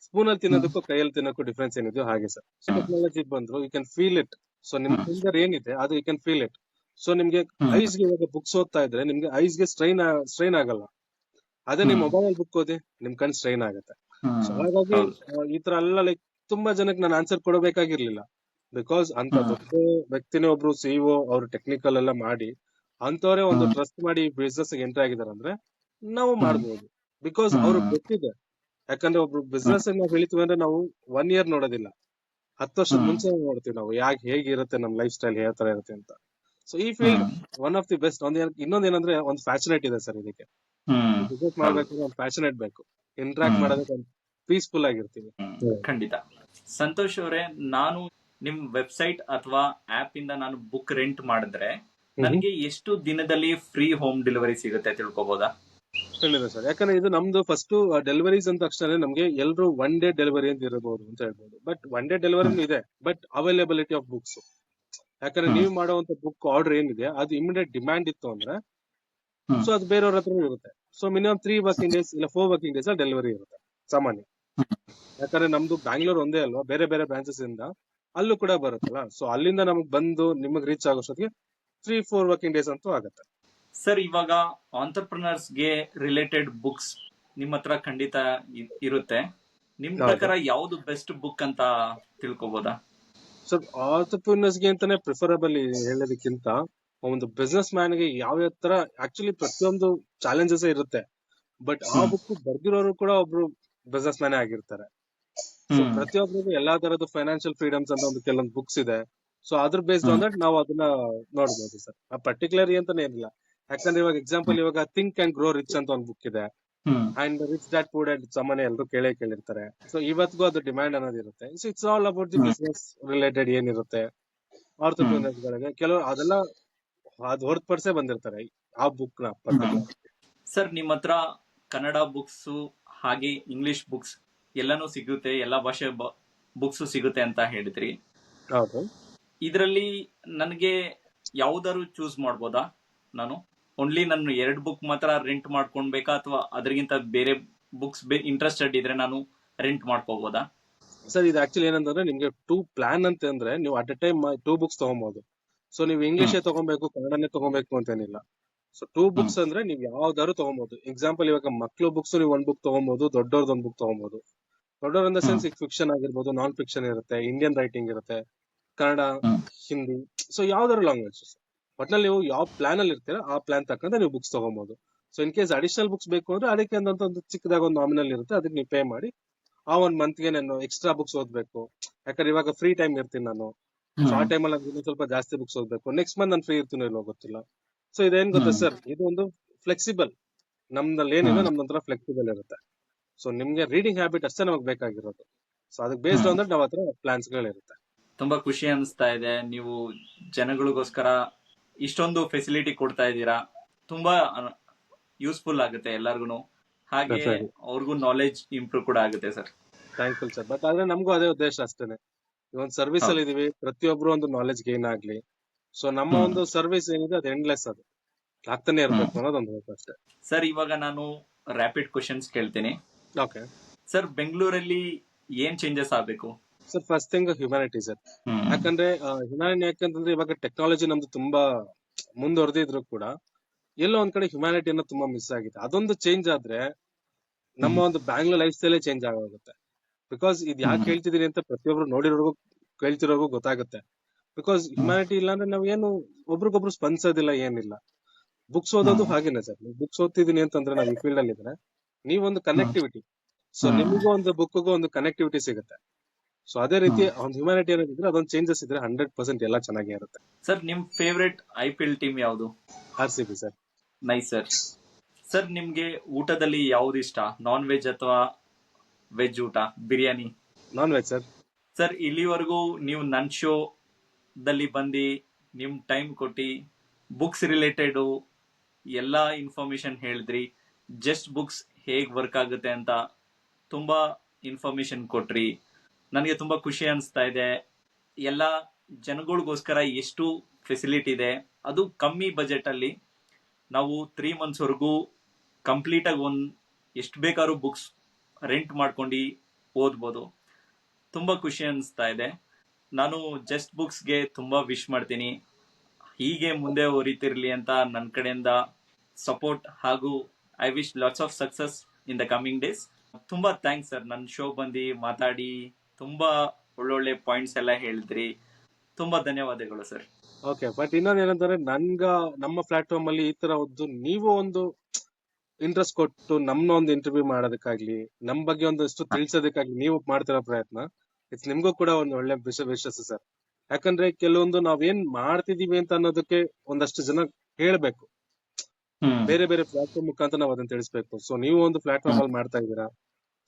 ಸ್ಪೂನ್ ಅಲ್ಲಿ ತಿನ್ನೋದಕ್ಕೂ ಕೈಯಲ್ಲಿ ತಿನ್ನೋಕ್ಕೂ ಡಿಫ್ರೆನ್ಸ್ ಏನಿದೆಯೋ ಹಾಗೆ ಸರ್. ಟೆಕ್ನಾಲಜಿ ಬಂದ್ರು you can feel it. So ನಿಮ್ ಫಿಂಗರ್ ಏನಿದೆ ಅದು you can feel it. So ನಿಮ್ಗೆ ಐಸ್ಗೆ ಇವಾಗ ಬುಕ್ಸ್ ಓದ್ತಾ ಇದ್ರೆ ನಿಮ್ಗೆ ಐಸ್ಗೆ ಸ್ಟ್ರೈನ್ ಆಗಲ್ಲ. ಅದೇ ನಿಮ್ ಮೊಬೈಲ್ ಬುಕ್ ಓದಿ ನಿಮ್ ಕಣ್ ಸ್ಟ್ರೈನ್ ಆಗುತ್ತೆ. ಸೊ ಹ್ಮ್. ಹಾಗಾಗಿ ಹೌದು. ಈ ತರ ಎಲ್ಲ ಲೈಕ್ ತುಂಬಾ ಜನಕ್ಕೆ ನಾನು ಆನ್ಸರ್ ಕೊಡಬೇಕಾಗಿರ್ಲಿಲ್ಲ. ಬಿಕಾಸ್ ಅಂತ ಹ್ಮ್. ದೊಡ್ಡ ವ್ಯಕ್ತಿನೇ ಒಬ್ರು ಸಿಇಒ ಅವ್ರು ಟೆಕ್ನಿಕಲ್ ಎಲ್ಲ ಮಾಡಿ ಅಂತವರೇ ಒಂದು ಹ್ಮ್. ಟ್ರಸ್ಟ್ ಮಾಡಿ ಬಿಸ್ನೆಸ್ ಎಂಟ್ರಿ ಆಗಿದಾರೆ ಅಂದ್ರೆ ನಾವು ಹ್ಮ್. ಮಾಡ್ಬೋದು. ಬಿಕಾಸ್ ಅವ್ರಿಗೆ ಹ್ಮ್. ಗೊತ್ತಿದೆ. ಯಾಕಂದ್ರೆ ಒಬ್ರು ಹ್ಮ್. ಬಿಸ್ನೆಸ್ ನಾವು ಹೇಳ್ತೀವಿ ಅಂದ್ರೆ ನಾವು 1 ಇಯರ್ ನೋಡೋದಿಲ್ಲ, 10 ವರ್ಷದ ಹ್ಮ್. ಮುಂಚೆ ನೋಡ್ತೀವಿ ನಾವು ಹೇಗಿರುತ್ತೆ ನಮ್ ಲೈಫ್ ಸ್ಟೈಲ್ ಯಾವ ತರ ಇರುತ್ತೆ ಅಂತ. ಸೊ ಈ field hmm. One of the best. ಇನ್ನೊಂದೇನಂದ್ರೆ ಒಂದು ಫ್ಯಾಷನೇಟ್ ಇದೆ ಸರ್ ಇದಕ್ಕೆ. ಹ್ಮ್. ಬಿಸ್ನೆಸ್ ಹೌದು. ಮಾಡ್ಬೇಕಾದ್ರೆ ಒಂದು ಫ್ಯಾಷನೇಟ್ ಬೇಕು. ಇಂಟ್ರಾಕ್ಟ್ ಹ್ಮ್. ಮಾಡೋದಕ್ಕೆ ಒಂದು ಪೀಸ್ಫುಲ್ ಆಗಿರ್ತೀವಿ. ಖಂಡಿತ. ಸಂತೋಷ್ ಅವರೇ, ನಾನು ನಿಮ್ ವೆಬ್ಸೈಟ್ ಅಥವಾ ಆಪ್ ಇಂದ ನಾನು ಬುಕ್ ರೆಂಟ್ ಮಾಡಿದ್ರೆ ಹ್ಮ್. ನನಗೆ ಎಷ್ಟು ದಿನದಲ್ಲಿ ಫ್ರೀ ಹೋಮ್ ಡೆಲಿವರಿ ಸಿಗುತ್ತೆ ತಿಳ್ಕೊಬೋದಾ? ಖಂಡಿತ ಸರ್. ಯಾಕಂದ್ರೆ ಇದು ನಮ್ದು ಫಸ್ಟ್ ಡೆಲಿವರೀಸ್ ಅಂತ ತಕ್ಷಣ ನಮ್ಗೆ ಎಲ್ರು 1 ಡೇ ಡೆಲಿವರಿ ಅಂತ ಇರಬಹುದು ಅಂತ ಹೇಳ್ಬೋದು. ಬಟ್ 1 ಡೇ ಡೆಲಿವರಿ ಹ್ಮ್. ಇದೆ, ಬಟ್ ಅವೈಲೇಬಿಲಿಟಿ ಆಫ್ ಬುಕ್ಸ್. ಯಾಕಂದ್ರೆ ಹ್ಮ್. ನೀವು ಮಾಡುವಂತ ಬುಕ್ ಆರ್ಡರ್ ಏನಿದೆ ಅದು ಇಮಿಡಿಯೇಟ್ ಡಿಮ್ಯಾಂಡ್ ಇತ್ತು ಅಂದ್ರೆ ಹ್ಮ್. ಸೊ ಅದು ಬೇರೆಯವ್ರ ಹತ್ರ ಇರುತ್ತೆ. ಸೊ ಮಿನಿಮಮ್ 3 ವರ್ಕಿಂಗ್ ಡೇಸ್ ಇಲ್ಲ 4 ವರ್ಕಿಂಗ್ ಡೇಸ್ ಡೆಲಿವರಿ ಇರುತ್ತೆ ಸಾಮಾನ್ಯ. ಯಾಕಂದ್ರೆ ನಮ್ದು ಬ್ಯಾಂಗ್ಳೂರ್ ಒಂದೇ ಅಲ್ವಾ, ಬೇರೆ ಬೇರೆ ಬ್ರಾಂಚಸ್ ಇಂದ ಅಲ್ಲೂ ಕೂಡ ಬರುತ್ತಲ್ಲ. ಸೊ ಅಲ್ಲಿಂದ ನಮಗ್ ಬಂದು ನಿಮಗ್ ರೀಚ್ ಆಗೋಷ್ಟೊತ್ತಿಗೆ 3-4 ವರ್ಕಿಂಗ್ ಡೇಸ್ ಅಂತೂ ಆಗುತ್ತೆ. ಸರ್, ಇವಾಗ ಗೆ ರಿಲೇಟೆಡ್ ಬುಕ್ಸ್ ನಿಮ್ಮ ಹತ್ರ ಖಂಡಿತ ಇರುತ್ತೆ. ನಿಮ್ ಹೌದು ಪ್ರಕಾರ ಯಾವ್ದು ಬೆಸ್ಟ್ ಬುಕ್ ಅಂತ ತಿಳ್ಕೊಬೋದಾ? ಸರ್. ಗೆ ಅಂತಾನೆ ಪ್ರಿಫರಬಲ್ ಹೇಳೋದಕ್ಕಿಂತ ಒಂದು ಬಿಸ್ನೆಸ್ ಮ್ಯಾನ್ ಗೆ ಯಾವ ತರ ಆಕ್ಚುಲಿ ಪ್ರತಿಯೊಂದು ಚಾಲೆಂಜಸ್ ಇರುತ್ತೆ. ಬಟ್ ಆ ಹ್ಮ್. ಬುಕ್ ಬರ್ದಿರೋರು ಕೂಡ ಒಬ್ರು ಬಿಸ್ನೆಸ್ ಮ್ಯಾನೇ ಆಗಿರ್ತಾರೆ. ಸೊ ಹ್ಮ್. ಪ್ರತಿಯೊಬ್ಬರಿಗೂ ಎಲ್ಲಾ ತರದ ಫೈನಾನ್ಷಿಯಲ್ ಫ್ರೀಡಮ್ಸ್ ಅಂತ ಒಂದು ಕೆಲವೊಂದು ಬುಕ್ಸ್ ಇದೆ. ಸೊ ಅದ್ರ ಬೇಸ್ಡ್ ಹ್ಮ್. ಆನ್ ದಟ್ ನಾವು ಅದನ್ನ ನೋಡ್ಬೋದು ಸರ್. ಆ ಪರ್ಟಿಕ್ಯುಲರ್ ಅಂತಾನೆ ಏನಿಲ್ಲ. ಯಾಕಂದ್ರೆ ಇವಾಗ ಎಕ್ಸಾಂಪಲ್ ಇವಾಗ ಥಿಂಕ್ ಅಂಡ್ ಗ್ರೋ ರಿಚ್ ಅಂತ ಒಂದು ಬುಕ್ ಇದೆ. Hmm. And rich dad poor dad ಸಾಮಾನ್ಯ ಎಲ್ಲರೂ ಕೇಳಿರ್ತಾರೆ. ಸೊ ಇವತ್ತಿಗೂ ಅದು ಡಿಮ್ಯಾಂಡ್ ಅನ್ನೋದು ಇರುತ್ತೆ. So it's all about the hmm. Business related ಏನಿರುತ್ತೆ ಹ್ಮ್. ಆರ್ಥೋಪ್ರಿನರ್ಸ್ ಗಳಿಗೆ ಕೆಲವು ಅದೆಲ್ಲ ಅದು ಹೊರತುಪಡಿಸೇ ಬಂದಿರ್ತಾರೆ ಆ ಬುಕ್ ನ ಹ್ಮ್. ಪರ್ಟಿಕ್ಯುಲರ್. ಸರ್, ನಿಮ್ಮ ಹತ್ರ ಕನ್ನಡ ಬುಕ್ಸ್ ಹಾಗೆ ಇಂಗ್ಲಿಷ್ ಬುಕ್ಸ್ ಎಲ್ಲಾನು ಸಿಗುತ್ತೆ, ಎಲ್ಲಾ ಭಾಷೆ ಬುಕ್ಸ್ ಸಿಗುತ್ತೆ ಅಂತ ಹೇಳಿದ್ರಿ. ಹೌದು ಇದರಲ್ಲಿ ನನಗೆ ಯಾವ್ದಾದ್ರು ಚೂಸ್ ಮಾಡ್ಬೋದಾ? ನಾನು ಓನ್ಲಿ ನಾನು 2 ಬುಕ್ ಮಾತ್ರ ರೆಂಟ್ ಮಾಡ್ಕೊಳ್ಬೇಕಾ, ಅಥವಾ ಅದರಿಗಿಂತ ಬೇರೆ ಬುಕ್ಸ್ ಇಂಟ್ರೆಸ್ಟೆಡ್ ಇದ್ರೆ ನಾನು ರೆಂಟ್ ಮಾಡ್ಕೋಬೋದಾ? ಸರ್. ಇದು ಆಕ್ಚುಲಿ ಏನಂತಂದ್ರೆ ನಿಮ್ಗೆ 2 ಪ್ಲಾನ್ ಅಂತ ಅಂದ್ರೆ ನೀವು ಅಟ್ ಎ ಟೈಮ್ 2 ಬುಕ್ಸ್ ತಗೊಬಹುದು. ಸೊ ನೀವು ಹ್ಮ್. ಇಂಗ್ಲಿಷೇ ತಗೊಬೇಕು ಕನ್ನಡನೇ ತಗೊಬೇಕು ಅಂತೇನಿಲ್ಲ. So 2 books hmm. ಅಂದ್ರೆ ನೀವು ಯಾವ್ದಾದ್ರು ತಗೊಬಹುದು. ಎಕ್ಸಾಂಪಲ್ ಇವಾಗ ಮಕ್ಳು ಬುಕ್ಸ್ ನೀವು 1 ಬುಕ್ ತಗೊಬಹುದು, ದೊಡ್ಡವ್ರದ್ದು 1 ಬುಕ್ ತಗೊಬಹುದು. ದೊಡ್ಡವ್ರ ಇನ್ ದ ಹ್ಮ್. ಸೆನ್ಸ್ ಈಗ ಫಿಕ್ಷನ್ ಆಗಿರ್ಬೋದು, ನಾನ್ ಫಿಕ್ಷನ್ ಇರುತ್ತೆ, ಇಂಡಿಯನ್ ರೈಟಿಂಗ್ ಇರುತ್ತೆ, ಕನ್ನಡ, ಹ್ಮ್. ಹಿಂದಿ. ಸೊ ಯಾವ್ದಾದ್ರು ಲ್ಯಾಂಗ್ವೇಜ್ ಒಟ್ನಲ್ಲಿ ನೀವು ಯಾವ ಪ್ಲಾನ್ ಅಲ್ಲಿ ಇರ್ತೀರಾ ಆ ಪ್ಲಾನ್ ತಕ್ಕಂತ ನೀವು ಬುಕ್ಸ್ ತಗೊಬಹುದು. So in case additional books ಬೇಕು ಅಂದ್ರೆ ಅದಕ್ಕೆ ಅಂತ ಒಂದು ಚಿಕ್ಕದಾಗ ಒಂದು ನಾಮಿನಲ್ ಇರುತ್ತೆ, ಅದಕ್ಕೆ ನೀವು ಪೇ ಮಾಡಿ ಆ ಒಂದ್ ಮಂತ್ಗೆ ನಾನು ಎಕ್ಸ್ಟ್ರಾ ಬುಕ್ಸ್ ಓದ್ಬೇಕು. ಯಾಕಂದ್ರೆ ಇವಾಗ ಫ್ರೀ ಟೈಮ್ ಇರ್ತೀನಿ ನಾನು. ಸೊ ಆ ಹ್ಮ್. ಟೈಮಲ್ಲಿ ಇನ್ನೂ ಸ್ವಲ್ಪ ಜಾಸ್ತಿ ಬುಕ್ಸ್ ಓದ್ಬೇಕು. ನೆಕ್ಸ್ಟ್ ಮಂತ್ ನಾನು ಫ್ರೀ ಇರ್ತೀನೋ ಇಲ್ವೋ ಗೊತ್ತಿಲ್ಲ. ಸೊ ಇದೇನ್ ಗೊತ್ತಾ ಹ್ಮ್. ಸರ್, ಇದು ಒಂದು ಫ್ಲೆಕ್ಸಿಬಲ್. ನಮ್ದಲ್ಲಿ ಏನಿದೆ ಹ್ಮ್. ನಮ್ದೊಂಥರ ಫ್ಲೆಕ್ಸಿಬಲ್ ಇರುತ್ತೆ. ಸೊ ನಿಮ್ಗೆ ರೀಡಿಂಗ್ ಹ್ಯಾಬಿಟ್ ಅಷ್ಟೇ ನಮಗೆ ಬೇಕಾಗಿರೋದು. ಸೊ ಅದಕ್ಕೆ ಬೇಸ್ಡ್ ಹ್ಮ್. ಅಂದ್ರೆ ನಾವ್ ಹತ್ರ ಪ್ಲಾನ್ಸ್ ಗಳಿರುತ್ತೆ. ತುಂಬಾ ಖುಷಿ ಅನಿಸ್ತಾ ಇದೆ, ನೀವು ಜನಗಳಿಗೋಸ್ಕರ ಇಷ್ಟೊಂದು ಫೆಸಿಲಿಟಿ ಕೊಡ್ತಾ ಇದ್ದೀರಾ. ತುಂಬಾ ಯೂಸ್ಫುಲ್ ಆಗುತ್ತೆ ಎಲ್ಲಾರ್ಗು, ಹಾಗೆ ಸರಿ, ಅವ್ರಿಗೂ ನಾಲೆಜ್ ಇಂಪ್ರೂವ್ ಕೂಡ ಆಗುತ್ತೆ ಸರ್. Thankful sir. ಬಟ್ ಆದ್ರೆ ನಮಗೂ ಅದೇ ಉದ್ದೇಶ ಅಷ್ಟೇನೆ. ಈ ಒಂದು ಸರ್ವಿಸ್ ಅಲ್ಲಿ ಹೌದು. ಇದೀವಿ, ಪ್ರತಿಯೊಬ್ರು ಒಂದು ನಾಲೆಜ್ ಗೇನ್ ಆಗ್ಲಿ. ಸೊ ನಮ್ಮ ಹ್ಮ್. ಒಂದು ಸರ್ವಿಸ್ ಏನಿದೆ ಅದು ಎಂಡ್ಲೆಸ್, ಅದು ಆಗ್ತಾನೆ ಹ್ಮ್. ಇರ್ಬೇಕು ಅನ್ನೋದೊಂದು ಹೋಪ್ ಅಷ್ಟೇ. ಸರ್, ಇವಾಗ ನಾನು ರ್ಯಾಪಿಡ್ ಕ್ವಶನ್ಸ್ ಕೇಳ್ತೀನಿ. ಓಕೆ ಸರ್, ಬೆಂಗಳೂರಲ್ಲಿ ಏನ್ ಚೇಂಜಸ್ ಆಗ್ಬೇಕು? Sir. First thing humanity sir. Hmm. ಯಾಕಂದ್ರೆ ಹ್ಯುಮ್ಯಾನಿಟಿ ಯಾಕಂತಂದ್ರೆ ಇವಾಗ ಟೆಕ್ನಾಲಜಿ ನಮ್ದು ತುಂಬಾ ಮುಂದುವರೆದಿದ್ರು ಕೂಡ ಎಲ್ಲೋ ಒಂದ್ ಕಡೆ ಹ್ಯುಮ್ಯಾನಿಟಿ ಅನ್ನೋದು ತುಂಬಾ ಮಿಸ್ ಆಗಿದೆ. ಅದೊಂದು ಚೇಂಜ್ ಆದ್ರೆ ನಮ್ಮ ಹ್ಮ್. ಒಂದು ಬ್ಯಾಂಗ್ಳೂರ್ ಲೈಫ್ ಸ್ಟೈಲೇ ಚೇಂಜ್ ಆಗೋಗುತ್ತೆ. ಬಿಕಾಸ್ ಇದು ಯಾಕೆ ಹ್ಮ್. ಹೇಳ್ತಿದೀನಿ ಅಂತ ಪ್ರತಿಯೊಬ್ರು ನೋಡಿರೋರ್ಗು ಕೇಳ್ತಿರೋರ್ಗು ಗೊತ್ತಾಗುತ್ತೆ. Because hmm. ಹ್ಯುಮ್ಯಾನಿಟಿ ಇಲ್ಲ ಅಂದ್ರೆ ನಾವ್ ಏನು ಒಬ್ರಿಗೊಬ್ರು ಸ್ಪಂದಿಸೋದಿಲ್ಲ, ಏನಿಲ್ಲ. ಬುಕ್ಸ್ ಓದೋದು ಹ್ಮ್. ಹಾಗೇನೆ ಸರ್. ಬುಕ್ಸ್ ಓದ್ತಿದೀನಿ ಅಂತಂದ್ರೆ ನಾವ್ ಈ ಫೀಲ್ಡ್ ಅಲ್ಲಿ ಇದ್ರೆ ನೀವೊಂದು ಹ್ಮ್. ಕನೆಕ್ಟಿವಿಟಿ. ಸೊ ಹ್ಮ್. ನಿಮಗೂ ಒಂದು ಬುಕ್ಗೂ ಒಂದು ಕನೆಕ್ಟಿವಿಟಿ ಸಿಗುತ್ತೆ. ಸೊ ಅದೇ ರೀತಿ ಹ್ಮ್. ಒಂದು ಹ್ಯುಮ್ಯಾನಿಟಿ ಅನ್ನೋದಿದ್ರೆ ಅದೊಂದು ಚೇಂಜಸ್ ಇದ್ರೆ 100% ಎಲ್ಲ ಚೆನ್ನಾಗೇ ಇರುತ್ತೆ. ಸರ್, ನಿಮ್ ಫೇವ್ರೆಟ್ IPL ಟೀಮ್ ಯಾವುದು? RCB sir. Nice sir. Sir, ನಿಮ್ಗೆ ಊಟದಲ್ಲಿ ಯಾವ್ದು ಇಷ್ಟ? ನಾನ್ ವೆಜ್ ಅಥವಾ ವೆಜ್ ಊಟ, biryani? Non veg sir. Sir, ಇಲ್ಲಿವರೆಗೂ ನೀವು ನನ್ನ ಶೋ ದಲ್ಲಿ ಬಂದು ನಿಮ್ ಟೈಮ್ ಕೊಟ್ಟು ಬುಕ್ಸ್ ರಿಲೇಟೆಡ್ ಎಲ್ಲಾ ಇನ್ಫಾರ್ಮೇಶನ್ ಹೇಳಿದ್ರಿ. ಜಸ್ಟ್ ಬುಕ್ಸ್ ಹೇಗ್ ವರ್ಕ್ ಆಗುತ್ತೆ ಅಂತ ತುಂಬಾ ಇನ್ಫಾರ್ಮೇಶನ್ ಕೊಟ್ರಿ. ನನಗೆ ತುಂಬಾ ಖುಷಿ ಅನಿಸ್ತಾ ಇದೆ. ಎಲ್ಲ ಜನಗಳಿಗೋಸ್ಕರ ಎಷ್ಟು ಫೆಸಿಲಿಟಿ ಇದೆ, ಅದು ಕಮ್ಮಿ ಬಜೆಟ್ ಅಲ್ಲಿ ನಾವು 3 months ವರೆಗೂ ಕಂಪ್ಲೀಟ್ ಆಗಿ ಎಷ್ಟು ಬೇಕಾದ್ರೂ ಬುಕ್ಸ್ ರೆಂಟ್ ಮಾಡ್ಕೊಂಡು ಓದ್ಬೋದು. ತುಂಬಾ ಖುಷಿ ಅನಿಸ್ತಾ ಇದೆ. ನಾನು ಜಸ್ಟ್ ಬುಕ್ಸ್ಗೆ ತುಂಬಾ ವಿಶ್ ಮಾಡ್ತೀನಿ. ಹೀಗೆ ಮುಂದೆ ಹೊರಿತಿರ್ಲಿ ಅಂತ ನನ್ನ ಕಡೆಯಿಂದ ಸಪೋರ್ಟ್, ಹಾಗೂ I wish lots of success in the coming days. ತುಂಬಾ ಥ್ಯಾಂಕ್ಸ್ ಸರ್, ನನ್ನ ಶೋ ಬಂದು ಮಾತಾಡಿ ತುಂಬಾ ಒಳ್ಳೊಳ್ಳೆ ಪಾಯಿಂಟ್ಸ್ ಎಲ್ಲ ಹೇಳಿದ್ರಿ. ತುಂಬಾ ಧನ್ಯವಾದಗಳು ಸರ್. ಓಕೆ, ಬಟ್ ಇನ್ನೊಂದ್ ಏನಂದ್ರೆ ನಮ್ಮ ಪ್ಲಾಟ್ಫಾರ್ಮ್ ಅಲ್ಲಿ ಈ ತರ ನೀವು ಒಂದು ಇಂಟ್ರೆಸ್ಟ್ ಕೊಟ್ಟು ನಮ್ನ ಒಂದು ಇಂಟರ್ವ್ಯೂ ಮಾಡೋದಕ್ಕಾಗ್ಲಿ, ನಮ್ ಬಗ್ಗೆ ಒಂದಷ್ಟು ತಿಳಿಸೋದಕ್ಕಾಗ್ಲಿ ನೀವು ಮಾಡ್ತಿರೋ ಪ್ರಯತ್ನ, ಇಟ್ಸ್ ನಿಮ್ಗೂ ಕೂಡ ಒಂದು ಒಳ್ಳೆ ವಿಶ್ವಾಸ ಸರ್. ಯಾಕಂದ್ರೆ ಕೆಲವೊಂದು ನಾವೇನ್ ಮಾಡ್ತಿದೀವಿ ಅಂತ ಅನ್ನೋದಕ್ಕೆ ಒಂದಷ್ಟು ಜನ ಹೇಳ್ಬೇಕು, ಬೇರೆ ಬೇರೆ ಪ್ಲಾಟ್ಫಾರ್ಮ್ ಮುಖಾಂತರ ನಾವು ಅದನ್ನ ತಿಳಿಸ್ಬೇಕು. ಸೊ ನೀವು ಒಂದು ಪ್ಲಾಟ್ಫಾರ್ಮ್ ಅಲ್ಲಿ ಮಾಡ್ತಾ ಇದ್ದೀರಾ,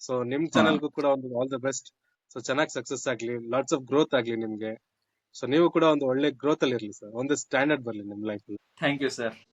ಸೊ ನಿಮ್ ಚಾನಲ್ಗೂ ಕೂಡ ಒಂದು ಆಲ್ ದ ಬೆಸ್ಟ್. ಸೊ ಚೆನ್ನಾಗಿ ಸಕ್ಸಸ್ ಆಗ್ಲಿ, ಲಾಟ್ಸ್ ಆಫ್ ಗ್ರೋತ್ ಆಗ್ಲಿ ನಿಮ್ಗೆ. ಸೊ ನೀವು ಕೂಡ ಒಂದು ಒಳ್ಳೆ ಗ್ರೋತ್ ಅಲ್ಲಿ ಇರ್ಲಿ ಸರ್, ಒಂದು ಸ್ಟ್ಯಾಂಡರ್ಡ್ ಬರ್ಲಿ ನಿಮ್ ಲೈಫ್. Thank you sir.